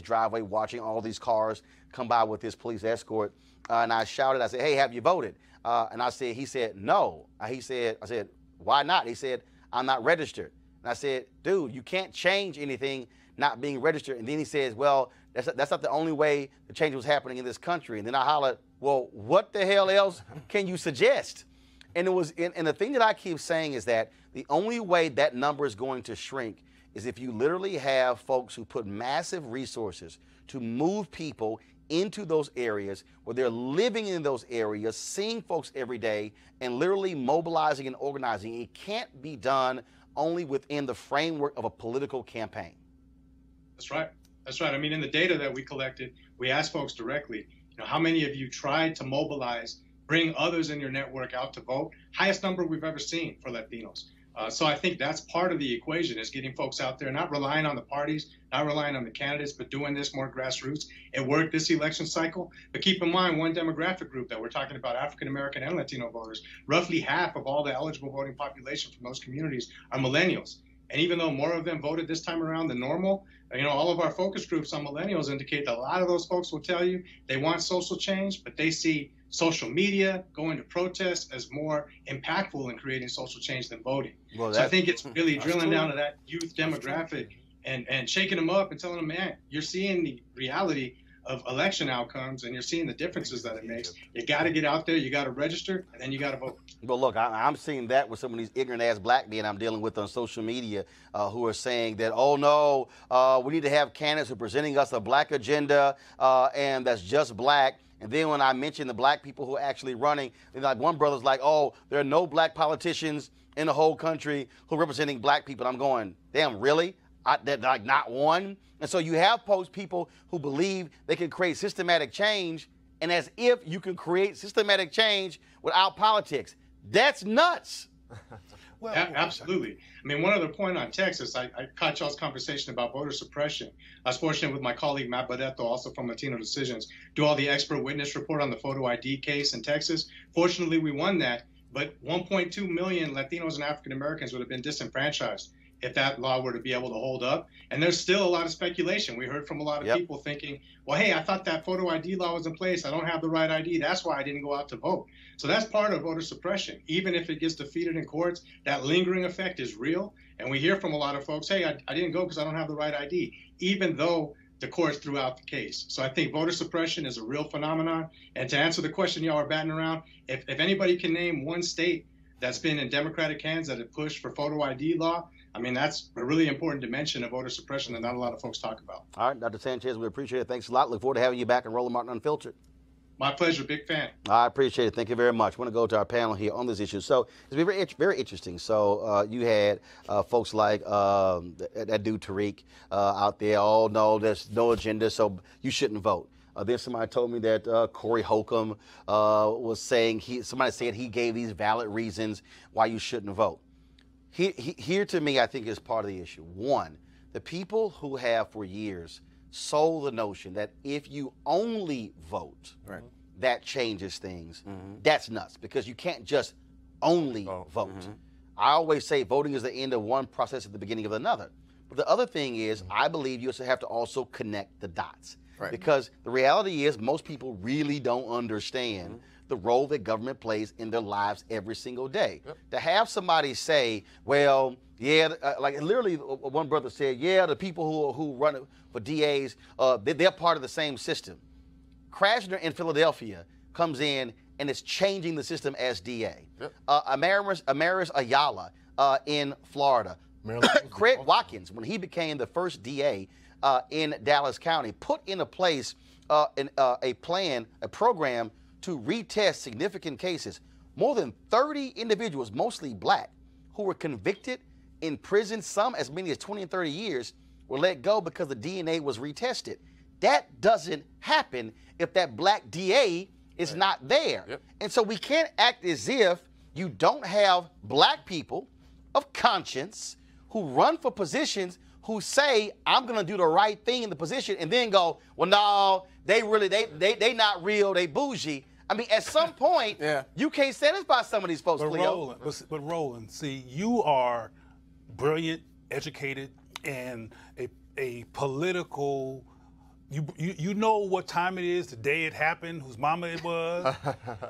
driveway watching all these cars come by with his police escort, and I shouted. I said, "Hey, have you voted?" And he said, "No." I said, "Why not?" He said, "I'm not registered." And I said, "Dude, you can't change anything not being registered." And then he says, "Well, that's not the only way the change was happening in this country." And then I hollered, "Well, what the hell else can you suggest?" And the thing that I keep saying is that the only way that number is going to shrink is if you literally have folks who put massive resources to move people into those areas where they're living in those areas, seeing folks every day, and literally mobilizing and organizing. It can't be done only within the framework of a political campaign. That's right. That's right. I mean, in the data that we collected, we asked folks directly, how many of you tried to mobilize, bring others in your network out to vote? Highest number we've ever seen for Latinos. So I think that's part of the equation, is getting folks out there, not relying on the parties, not relying on the candidates, but doing this more grassroots. It worked this election cycle. But keep in mind, one demographic group that we're talking about, African-American and Latino voters, roughly half of all the eligible voting population from those communities are millennials. And even though more of them voted this time around than normal, all of our focus groups on millennials indicate that a lot of those folks will tell you they want social change, but they see social media, going to protests as more impactful in creating social change than voting. Well, so I think it's really drilling down to that youth demographic and shaking them up and telling them, man, you're seeing the reality of election outcomes, and you're seeing the differences that it makes. You got to get out there, you got to register, and then you got to vote. Well, look, I'm seeing that with some of these ignorant-ass black men I'm dealing with on social media who are saying that, oh, no, we need to have candidates who are presenting us a black agenda, and that's just black. And then when I mention the black people who are actually running, like one brother's like, oh, there are no black politicians in the whole country who are representing black people. And I'm going, damn, really? Like not one? And so you have people who believe they can create systematic change, and as if you can create systematic change without politics. That's nuts. Well, absolutely. I mean, one other point on Texas, I caught y'all's conversation about voter suppression. I was fortunate with my colleague Matt Badetto, also from Latino Decisions, do all the expert witness report on the photo ID case in Texas. Fortunately, we won that, but 1.2 million Latinos and African Americans would have been disenfranchised if that law were to be able to hold up. And there's still a lot of speculation. We heard from a lot of people thinking, well, hey, I thought that photo ID law was in place. I don't have the right ID. That's why I didn't go out to vote. So that's part of voter suppression. Even if it gets defeated in courts, that lingering effect is real. And we hear from a lot of folks, hey, I didn't go because I don't have the right ID, even though the courts threw out the case. So I think voter suppression is a real phenomenon. And to answer the question y'all are batting around, if anybody can name one state that's been in Democratic hands that have pushed for photo ID law, I mean, that's a really important dimension of voter suppression that not a lot of folks talk about. All right, Dr. Sanchez, we appreciate it. Thanks a lot. Look forward to having you back on Roland Martin Unfiltered. My pleasure. Big fan. I appreciate it. Thank you very much. I want to go to our panel here on this issue. So it's been very interesting. So you had folks like that dude Tariq out there. Oh, no, there's no agenda, so you shouldn't vote. Then somebody told me that Corey Holcomb was saying, somebody said he gave these valid reasons why you shouldn't vote. Here to me, I think is part of the issue. One, the people who have for years sold the notion that if you only vote, that changes things. That's nuts, because you can't just only vote. I always say voting is the end of one process at the beginning of another. But the other thing is, I believe you have to also connect the dots. Because the reality is most people really don't understand the role that government plays in their lives every single day. To have somebody say, well, yeah, like literally one brother said, yeah, the people who run for DAs, they're part of the same system. Krasner in Philadelphia comes in and is changing the system as DA. Amaris Ayala in Florida. Craig Watkins, when he became the first DA in Dallas County, put into place a program to retest significant cases. More than 30 individuals, mostly black, who were convicted in prison, some as many as 20 and 30 years, were let go because the DNA was retested. That doesn't happen if that black DA is not there. And so we can't act as if you don't have black people of conscience who run for positions who say, I'm going to do the right thing in the position, and then go, well, no, they not real, they bougie. I mean, at some point, you can't satisfy some of these folks, Cleo. But Roland, see, you are brilliant, educated, and a political, you know what time it is, the day it happened, whose mama it was,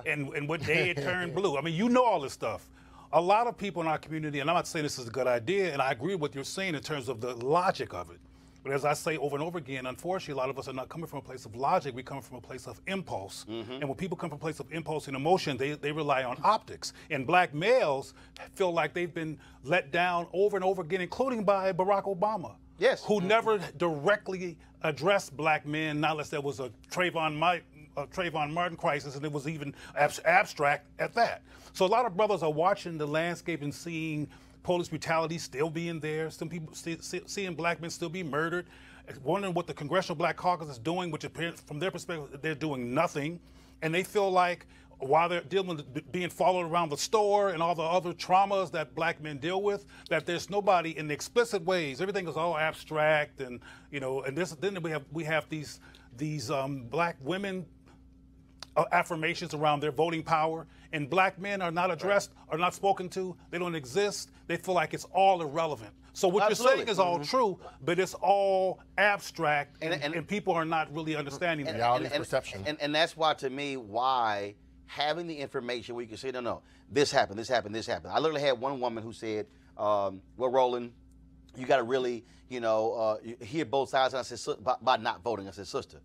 and what day it turned blue. I mean, you know all this stuff. A lot of people in our community, and I'm not saying this is a good idea, and I agree with what you're saying in terms of the logic of it. But as I say over and over again, unfortunately, a lot of us are not coming from a place of logic. We come from a place of impulse. And when people come from a place of impulse and emotion, they rely on optics. And black males feel like they've been let down over and over again, including by Barack Obama. Who never directly addressed black men, not unless there was a Trayvon Martin crisis, and it was even abstract at that. So a lot of brothers are watching the landscape and seeing police brutality still being there, some people seeing black men still be murdered, wondering what the Congressional Black Caucus is doing, which appears, from their perspective, they're doing nothing. And they feel like while they're dealing with being followed around the store and all the other traumas that black men deal with, that there's nobody in the explicit ways. Everything is all abstract, and then we have these black women affirmations around their voting power, and black men are not addressed, are not spoken to, they don't exist, they feel like it's all irrelevant. So what you're saying is all true, but it's all abstract, and people are not really understanding that. Reality is perception. And that's why, to me, why having the information where you can say, no, this happened, this happened, this happened. I literally had one woman who said, well, Roland, you got to really, hear both sides. And I said, by not voting. I said, sister,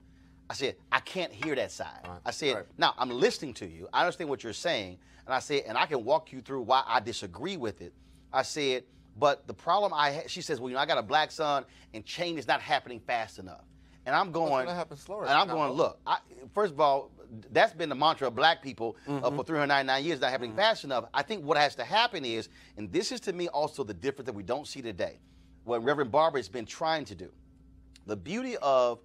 I said, I can't hear that side. Right. I said, Right. now I'm listening to you. I understand what you're saying. And I said, and I can walk you through why I disagree with it. I said, but the problem she says, well, I got a black son and change is not happening fast enough. And I'm going, It's gonna happen slower. and I'm going, look, first of all, that's been the mantra of black people for 399 years, not happening fast enough. I think what has to happen is, and this is to me also the difference that we don't see today, what Reverend Barber has been trying to do. The beauty of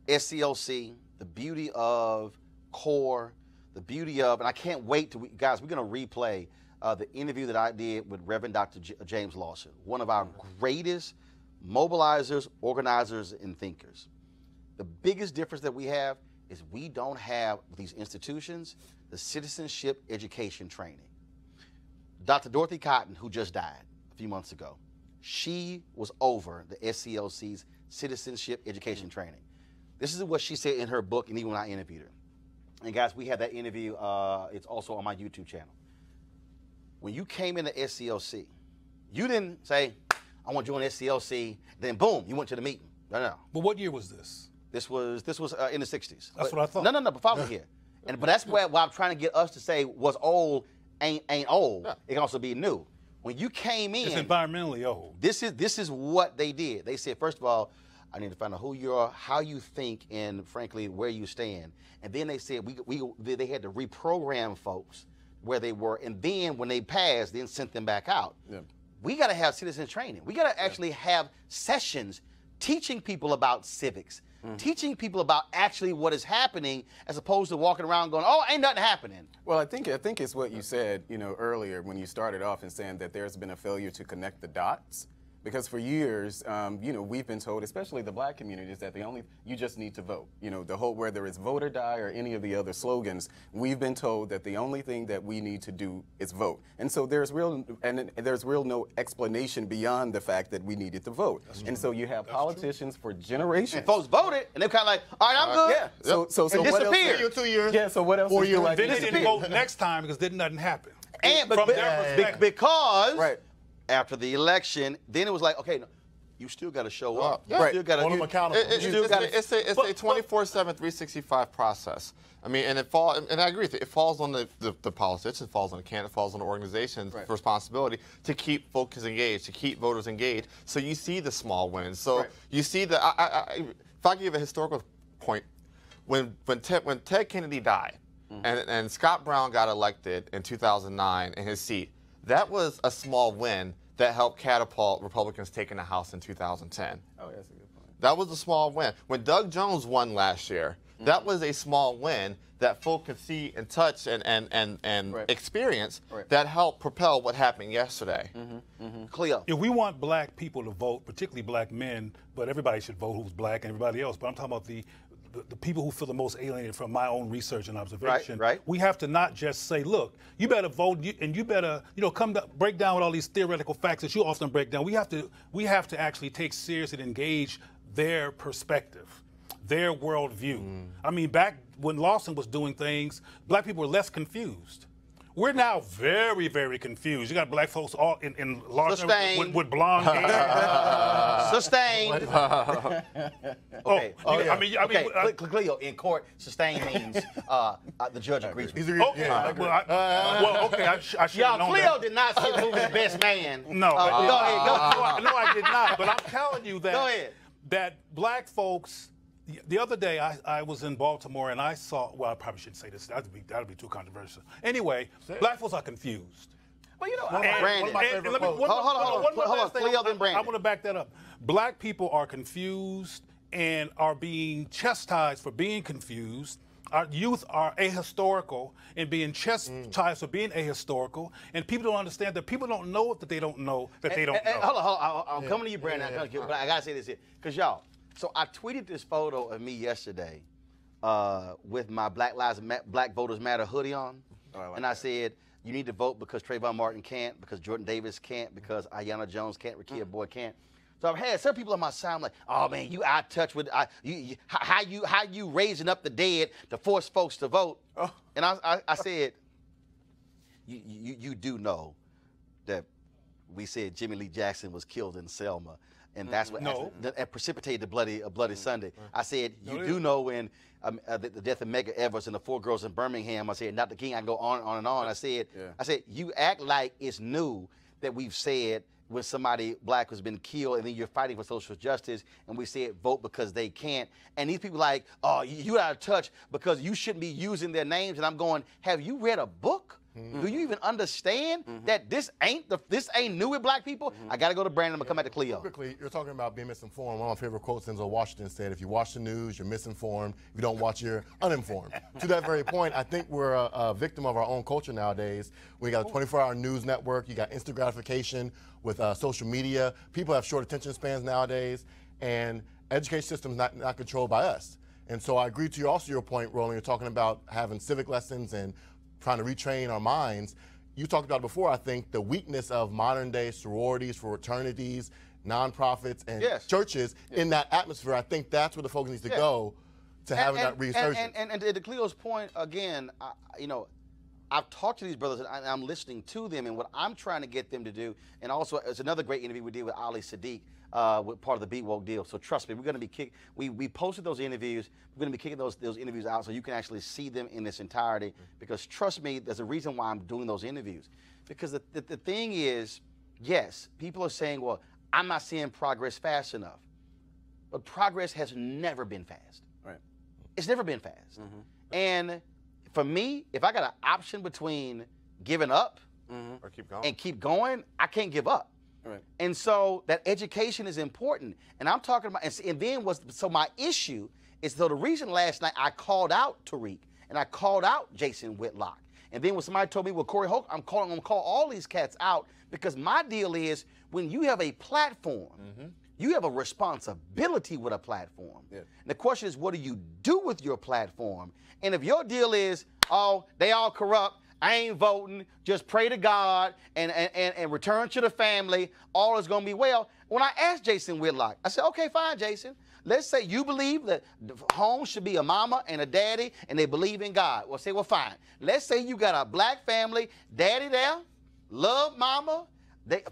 SCLC, the beauty of CORE, the beauty of, and I can't wait to, guys, we're going to replay the interview that I did with Reverend Dr. James Lawson, one of our greatest mobilizers, organizers, and thinkers. The biggest difference that we have is we don't have these institutions, the citizenship education training. Dr. Dorothy Cotton, who just died a few months ago, she was over the SCLC's citizenship education training. This is what she said in her book, and even when I interviewed her. And guys, we have that interview. It's also on my YouTube channel. When you came into SCLC, you didn't say, I want to join SCLC, then boom, you went to the meeting. No. But what year was this? This was in the 60s. That's what I thought. No, but follow me here. But that's why I'm trying to get us to say what's old ain't old. Yeah. It can also be new. When you came in, it's environmentally old. This is what they did. They said, first of all, I need to find out who you are, how you think, and frankly, where you stand. And then they said they had to reprogram folks where they were, and then when they passed, then sent them back out. Yeah. We got to have citizen training. We got to actually have sessions teaching people about civics, teaching people about actually what is happening, as opposed to walking around going, "Oh, ain't nothing happening." Well, I think it's what you said, earlier when you started off and saying that there's been a failure to connect the dots. Because for years, we've been told, especially the black communities, that you just need to vote. The whole, whether it's vote or die or any of the other slogans, we've been told that the only thing that we need to do is vote. And so there's real no explanation beyond the fact that we needed to vote. And so you have politicians for generations. And folks voted, and they're kind of like, all right, I'm good. Yeah. So what else? Disappeared. 2 years. Yeah. So what else? 4 years. Then they didn't vote next time because then nothing happened. And from their perspective. because. Right. After the election, then it was like, okay, no, you still got to show up. You Right. still got to Hold them accountable. It's a 24/7, 365 process. I mean, and I agree with you. It falls on the politicians, it falls on the candidate, it falls on the organization's responsibility to keep folks engaged, to keep voters engaged. So you see the small wins. So you see if I give a historical point, when Ted Kennedy died, and Scott Brown got elected in 2009 in his seat, that was a small win that helped catapult Republicans taking the House in 2010. Oh, that's a good point. That was a small win. When Doug Jones won last year, that was a small win that folk could see and touch and experience that helped propel what happened yesterday. Cleo. If we want black people to vote, particularly black men, but everybody should vote who's black and everybody else, but I'm talking about the people who feel the most alienated from my own research and observation. Right. We have to not just say, look, you better vote and you better, come to break down with all these theoretical facts that you often break down. We have to actually take seriously and engage their perspective, their worldview. I mean, back when Lawson was doing things, black people were less confused. We're now very, very confused. You got black folks all in large numbers with blonde hair. Sustained. Okay. Cleo, in court, sustained means the judge agrees with you. Okay. I should have known Cleo that. did not see the movie The Best Man. No. Go ahead. No, I did not. But I'm telling you that, Go ahead. that black folks. The other day, I was in Baltimore and I saw. Well, I probably shouldn't say this. That'd be too controversial. Anyway, black folks are confused. Well, Brandon. Hold on. Cleo, then Brandon. I want to back that up. Black people are confused and are being chastised for being confused. Our youth are ahistorical and being chastised for being ahistorical. And people don't understand that people don't know that they don't know that they don't know. Hold on. I'm coming to you, Brandon. But I got to say this here. Because y'all, so I tweeted this photo of me yesterday with my Black Voters Matter hoodie on. I said, you need to vote because Trayvon Martin can't, because Jordan Davis can't, because Aiyana Jones can't, Rakia Boyd can't. So I've had some people on my side like, oh man, you out of touch with how you raising up the dead to force folks to vote. And I said, you do know that we said Jimmy Lee Jackson was killed in Selma, and that's what No. that precipitated a bloody Sunday. I said, No, you it do isn't. know when the death of Medgar Evers and the 4 girls in Birmingham. I said, not the king. I go on and on. I said, you act like it's new that we've said when somebody black has been killed and then you're fighting for social justice and we said vote because they can't. And these people like, oh, you out of touch because you shouldn't be using their names. And I'm going, have you read a book? Do you even understand that this ain't new with black people? I got to go to Brandon. I'm going to come back to Cleo. Quickly, you're talking about being misinformed. One of my favorite quotes, Denzel Washington said, if you watch the news, you're misinformed. If you don't watch, you're uninformed. To that very point, I think we're a victim of our own culture nowadays. We got a 24-hour news network. You got instant gratification with social media. People have short attention spans nowadays, and education system is not controlled by us. And so I agree to your point, Roland. You're talking about having civic lessons and trying to retrain our minds. You talked about before, I think, the weakness of modern day sororities, fraternities, nonprofits, and churches in that atmosphere. I think that's where the focus needs to go to having that resurgence. And to Cleo's point, again, I've talked to these brothers and I'm listening to them, and what I'm trying to get them to do, and also it's another great interview we did with Ali Sadiq, with part of the Beat Woke deal. So trust me, we're going to be we posted those interviews. We're going to be kicking those interviews out so you can actually see them in this entirety. Because trust me, there's a reason why I'm doing those interviews. Because the thing is, yes, people are saying, well, I'm not seeing progress fast enough. But progress has never been fast. Right. It's never been fast. And for me, if I got an option between giving up Or keep going. and keep going, I can't give up. Right. And so that education is important. And I'm talking about, and then so my issue is, so the reason last night I called out Tariq and I called out Jason Whitlock. And then when somebody told me, well, Corey Holt, I'm going to call all these cats out, because my deal is when you have a platform, you have a responsibility with a platform. Yeah. And the question is, what do you do with your platform? And if your deal is, oh, they all corrupt, I ain't voting, just pray to God and return to the family, all is going to be well. When I asked Jason Whitlock, I said, okay, fine, Jason. Let's say you believe that the home should be a mama and a daddy and they believe in God. Well, say, well, fine. Let's say you got a black family, daddy there, love mama,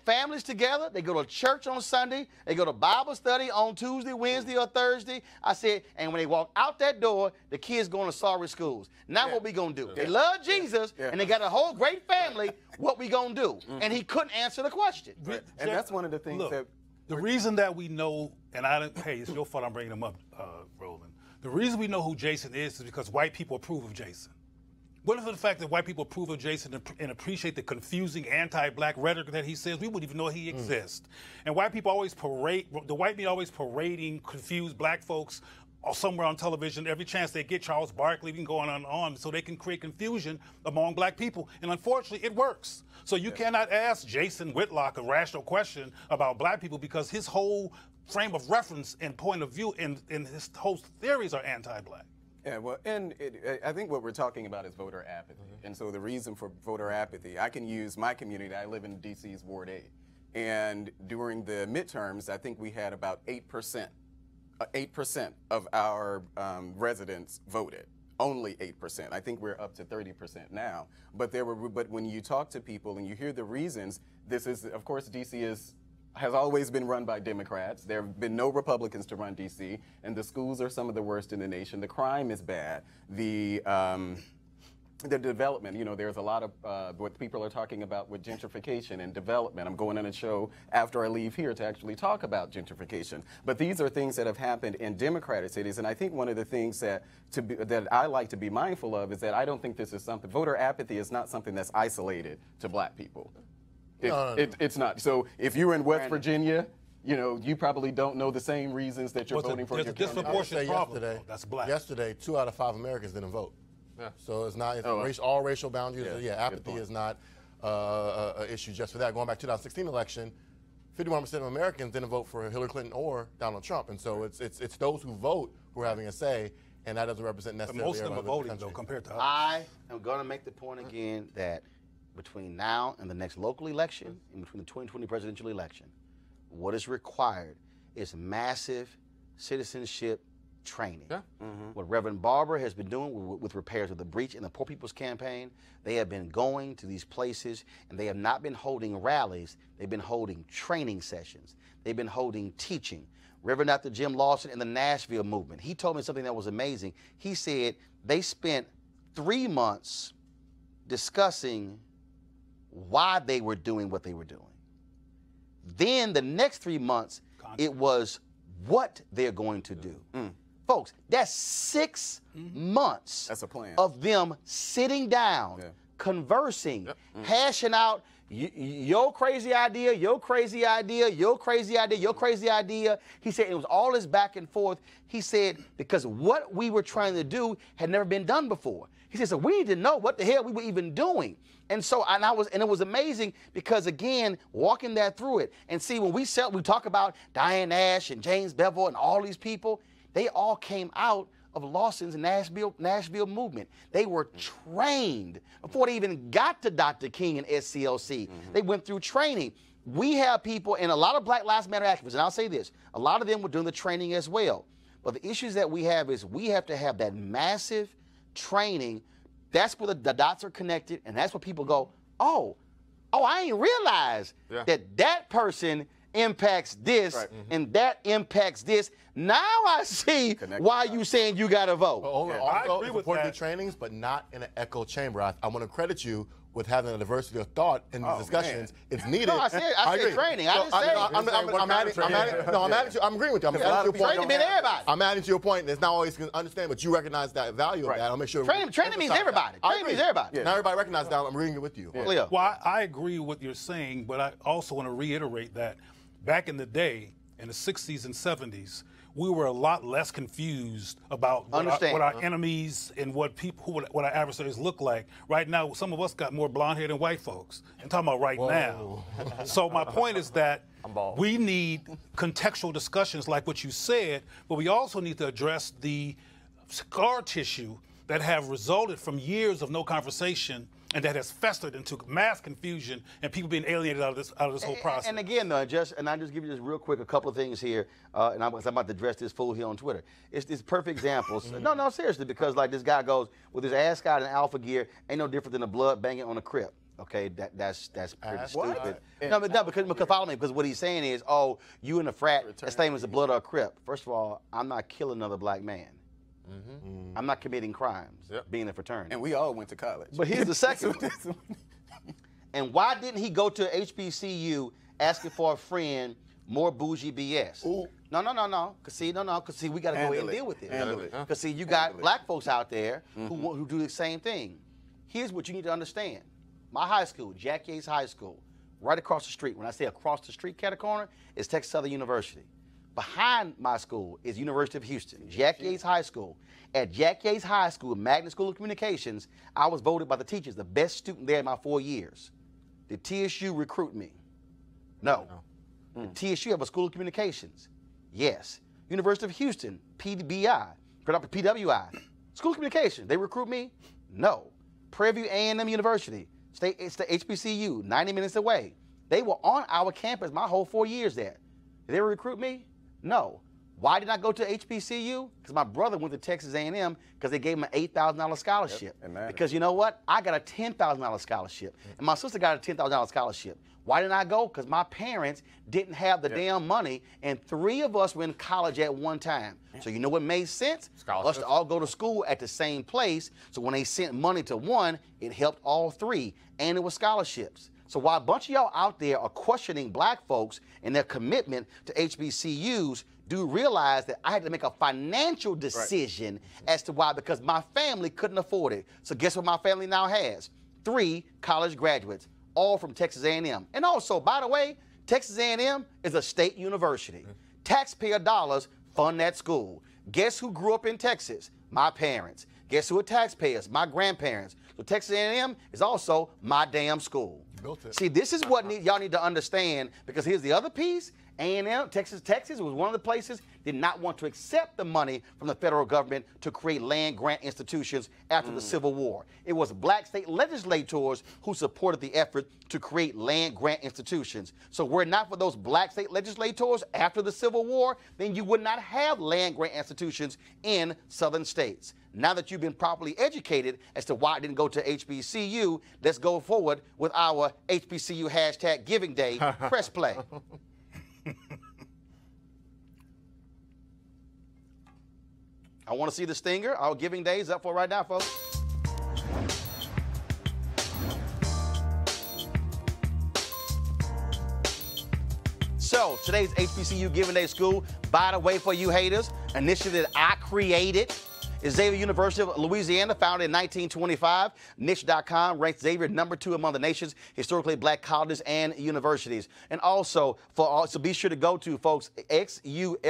families together, they go to church on Sunday, they go to Bible study on Tuesday, Wednesday, or Thursday. I said, and when they walk out that door, the kids going to sorry schools. Now what we going to do? They love Jesus, and they got a whole great family. What we going to do? And he couldn't answer the question. Right. And that's one of the things that... The reason that we know, and hey, it's your fault I'm bringing him up, Roland. The reason we know who Jason is because white people approve of Jason. What if the fact that white people approve of Jason and appreciate the confusing anti-black rhetoric that he says, we wouldn't even know he exists. And white people always the white media always parading confused black folks or somewhere on television every chance they get. Charles Barkley, we can go on and on, so they can create confusion among black people. And unfortunately, it works. So you cannot ask Jason Whitlock a rational question about black people because his whole frame of reference and point of view and his whole theories are anti-black. Yeah, well, and I think what we're talking about is voter apathy. And so the reason for voter apathy, I can use my community. I live in D.C.'s Ward 8. And during the midterms, I think we had about 8%. 8% of our residents voted. Only 8%. I think we're up to 30% now. But when you talk to people and you hear the reasons, this is, of course, D.C. has always been run by Democrats. There have been no Republicans to run D.C., and the schools are some of the worst in the nation. The crime is bad. The development, there's a lot of what people are talking about with gentrification and development. I'm going on a show after I leave here to actually talk about gentrification. But these are things that have happened in Democratic cities, and I think one of the things that I like to be mindful of is that I don't think this is something, voter apathy is not something that's isolated to black people. It's not. So if you're in West Virginia, you probably don't know the same reasons that you're voting for your candidate. Disproportionate problem. That's black. Yesterday, 2 out of 5 Americans didn't vote. Yeah. So it's not all racial boundaries. Apathy is not an issue just for that. Going back to the 2016 election, 51% of Americans didn't vote for Hillary Clinton or Donald Trump, and so it's those who vote who are having a say, and that doesn't represent necessarily. But most of them are voting though, compared to us. I am going to make the point again that between now and the next local election, and between the 2020 presidential election, what is required is massive citizenship training. Yeah. What Reverend Barber has been doing with repairs of the breach in the Poor People's Campaign, they have been going to these places and they have not been holding rallies, they've been holding training sessions. They've been holding teaching. Reverend Dr. Jim Lawson in the Nashville movement, he told me something that was amazing. He said they spent 3 months discussing why they were doing what they were doing. Then the next 3 months, it was what they're going to do. Folks, that's 6 months That's a plan. of them sitting down, conversing, hashing out your crazy idea, your crazy idea, your crazy idea, your crazy idea. He said it was all this back and forth. He said because what we were trying to do had never been done before. He said, so we need to know what the hell we were even doing. And so, and it was amazing because again, walking that through it and see when we talk about Diane Nash and James Bevel and all these people, they all came out of Lawson's Nashville movement. They were trained before they even got to Dr. King and SCLC. They went through training. We have people, and a lot of Black Lives Matter activists, and I'll say this, a lot of them were doing the training as well. But the issues that we have is we have to have that massive training. That's where the dots are connected, and that's where people go, oh, I ain't realized that person impacts this and that impacts this. Now I see why you saying you got to vote. I agree with important trainings, but not in an echo chamber. I want to credit you with having a diversity of thought in these discussions. It's needed. No, I said training. I didn't say. I'm agreeing with you. I'm adding to your point. Training means everybody. I'm adding to your point, and it's not always going to understand, but you recognize that value of that. I'll make sure. Training means everybody. Training means everybody. Not everybody recognizes that. I'm agreeing it with you. Leo. Well, I agree with what you're saying, but I also want to reiterate that back in the day, in the 60s and 70s, we were a lot less confused about what our enemies and what our adversaries look like. Right now, some of us got more blonde hair than white folks. I'm talking about right now. So my point is that we need contextual discussions like what you said, but we also need to address the scar tissue that have resulted from years of no conversation and that has festered into mass confusion and people being alienated out of this whole process. And again, though, I just give you just real quick a couple of things here, and I'm about to address this fool here on Twitter. It's perfect examples. No, seriously, because like this guy goes with his ass guy in alpha gear, ain't no different than a blood banging on a crib. Okay, that's pretty stupid. No, because follow me, because what he's saying is, oh, you in a frat, that same as the blood or a crip. First of all, I'm not killing another black man. I'm not committing crimes being in a fraternity. And we all went to college. But here's the second one. And why didn't he go to HBCU asking for a friend, more bougie BS? Ooh. No. Because see, we got to go ahead and deal with it. Because see, you got black folks out there who do the same thing. Here's what you need to understand. My high school, Jack Yates High School, right across the street. When I say across the street, cat corner, is Texas Southern University. Behind my school is University of Houston, Jack Yates High School. At Jack Yates High School, Magnet School of Communications, I was voted by the teachers the best student there in my 4 years. Did TSU recruit me? No. Did TSU have a School of Communications? Yes. University of Houston, PWI, School of Communications, they recruit me? No. Prairie View A&M University, it's the HBCU, 90 minutes away. They were on our campus my whole 4 years there. Did they recruit me? No. Why did I go to HBCU? Because my brother went to Texas A&M because they gave him an $8,000 scholarship. Because you know what? I got a $10,000 scholarship. And my sister got a $10,000 scholarship. Why didn't I go? Because my parents didn't have the damn money, and 3 of us were in college at one time. So you know what made sense? Us to all go to school at the same place. So when they sent money to one, it helped all 3, and it was scholarships. So while a bunch of y'all out there are questioning black folks and their commitment to HBCUs, do realize that I had to make a financial decision as to why, because my family couldn't afford it. So guess what my family now has? 3 college graduates, all from Texas A&M. And also, by the way, Texas A&M is a state university. Taxpayer dollars fund that school. Guess who grew up in Texas? My parents. Guess who are taxpayers? My grandparents. So Texas A&M is also my damn school. See, this is what y'all need to understand, because here's the other piece, A&M, Texas was one of the places did not want to accept the money from the federal government to create land grant institutions after the Civil War. It was black state legislators who supported the effort to create land grant institutions. So were it not for those black state legislators after the Civil War, then you would not have land grant institutions in southern states. Now that you've been properly educated as to why it didn't go to HBCU, let's go forward with our HBCU hashtag Giving Day. Press play. I want to see the stinger. Our Giving Day is up for right now, folks. So today's HBCU Giving Day School, by the way, for you haters, initiative that I created. is Xavier University of Louisiana, founded in 1925. Niche.com ranks Xavier #2 among the nation's historically black colleges and universities. And also, so be sure to go to, folks, xula.edu,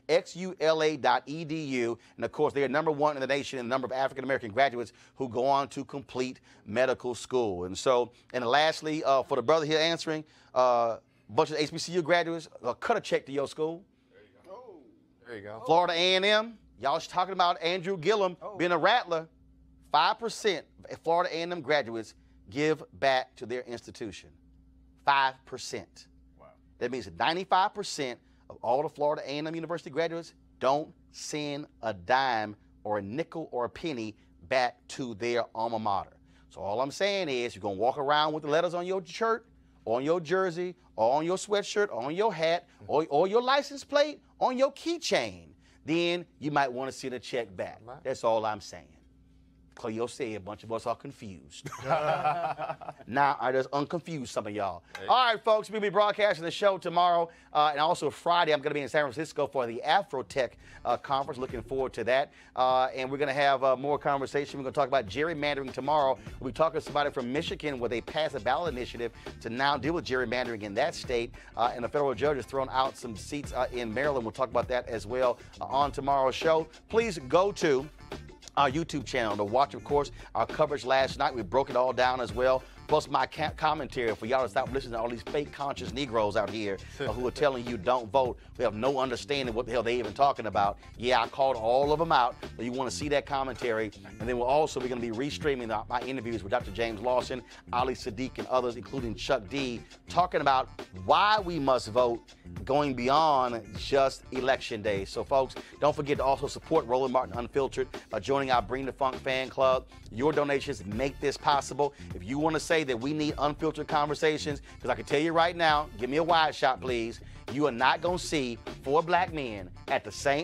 xula.edu. And, of course, they are #1 in the nation in the number of African-American graduates who go on to complete medical school. And so, and lastly, for the brother here answering, bunch of HBCU graduates, cut a check to your school. There you go. Florida A&M, y'all talking about Andrew Gillum being a rattler. 5% of Florida A&M graduates give back to their institution. 5%. Wow. That means that 95% of all the Florida A&M University graduates don't send a dime or a nickel or a penny back to their alma mater. So all I'm saying is you're going to walk around with the letters on your shirt, on your jersey, or on your sweatshirt, or on your hat, or your license plate, on your keychain. Then you might want to send a check back. That's all I'm saying. Cleo said a bunch of us are confused. Now I just unconfused some of y'all. Hey. All right, folks, we'll be broadcasting the show tomorrow. And also Friday, I'm going to be in San Francisco for the Afrotech conference. Looking forward to that. And we're going to have more conversation. We're going to talk about gerrymandering tomorrow. We'll be talking to somebody from Michigan where they passed a ballot initiative to now deal with gerrymandering in that state. And the federal judge has thrown out some seats in Maryland. We'll talk about that as well on tomorrow's show. Please go to our YouTube channel to watch, of course, our coverage last night. We broke it all down as well. Plus my commentary for y'all to stop listening to all these fake conscious Negroes out here who are telling you don't vote. We have no understanding what the hell they even talking about. Yeah, I called all of them out. So you want to see that commentary. And then we're going to be restreaming my interviews with Dr. James Lawson, Ali Sadiq, and others, including Chuck D, talking about why we must vote going beyond just election day. So, folks, don't forget to also support Roland Martin Unfiltered by joining our Bring the Funk fan club. Your donations make this possible. If you want to say that we need unfiltered conversations, because I can tell you right now, give me a wide shot, please. You are not going to see 5 black men at the same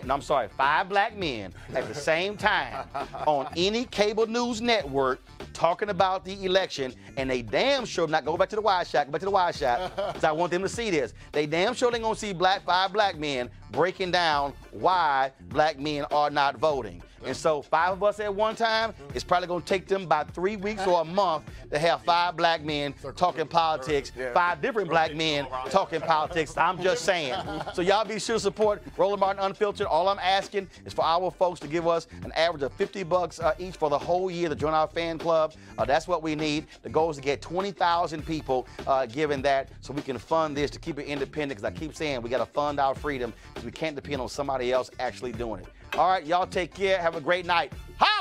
time on any cable news network talking about the election, and they damn sure not go back to the wide shot, because I want them to see this. They damn sure ain't going to see 5 black men breaking down why black men are not voting. And so 5 of us at one time, it's probably going to take them about 3 weeks or a month to have 5 black men talking politics, 5 different black men talking politics. I'm just saying. So y'all be sure to support Roland Martin Unfiltered. All I'm asking is for our folks to give us an average of $50 each for the whole year to join our fan club. That's what we need. The goal is to get 20,000 people giving that so we can fund this to keep it independent, because I keep saying we got to fund our freedom because we can't depend on somebody else actually doing it. All right, y'all take care. Have a great night. Hi!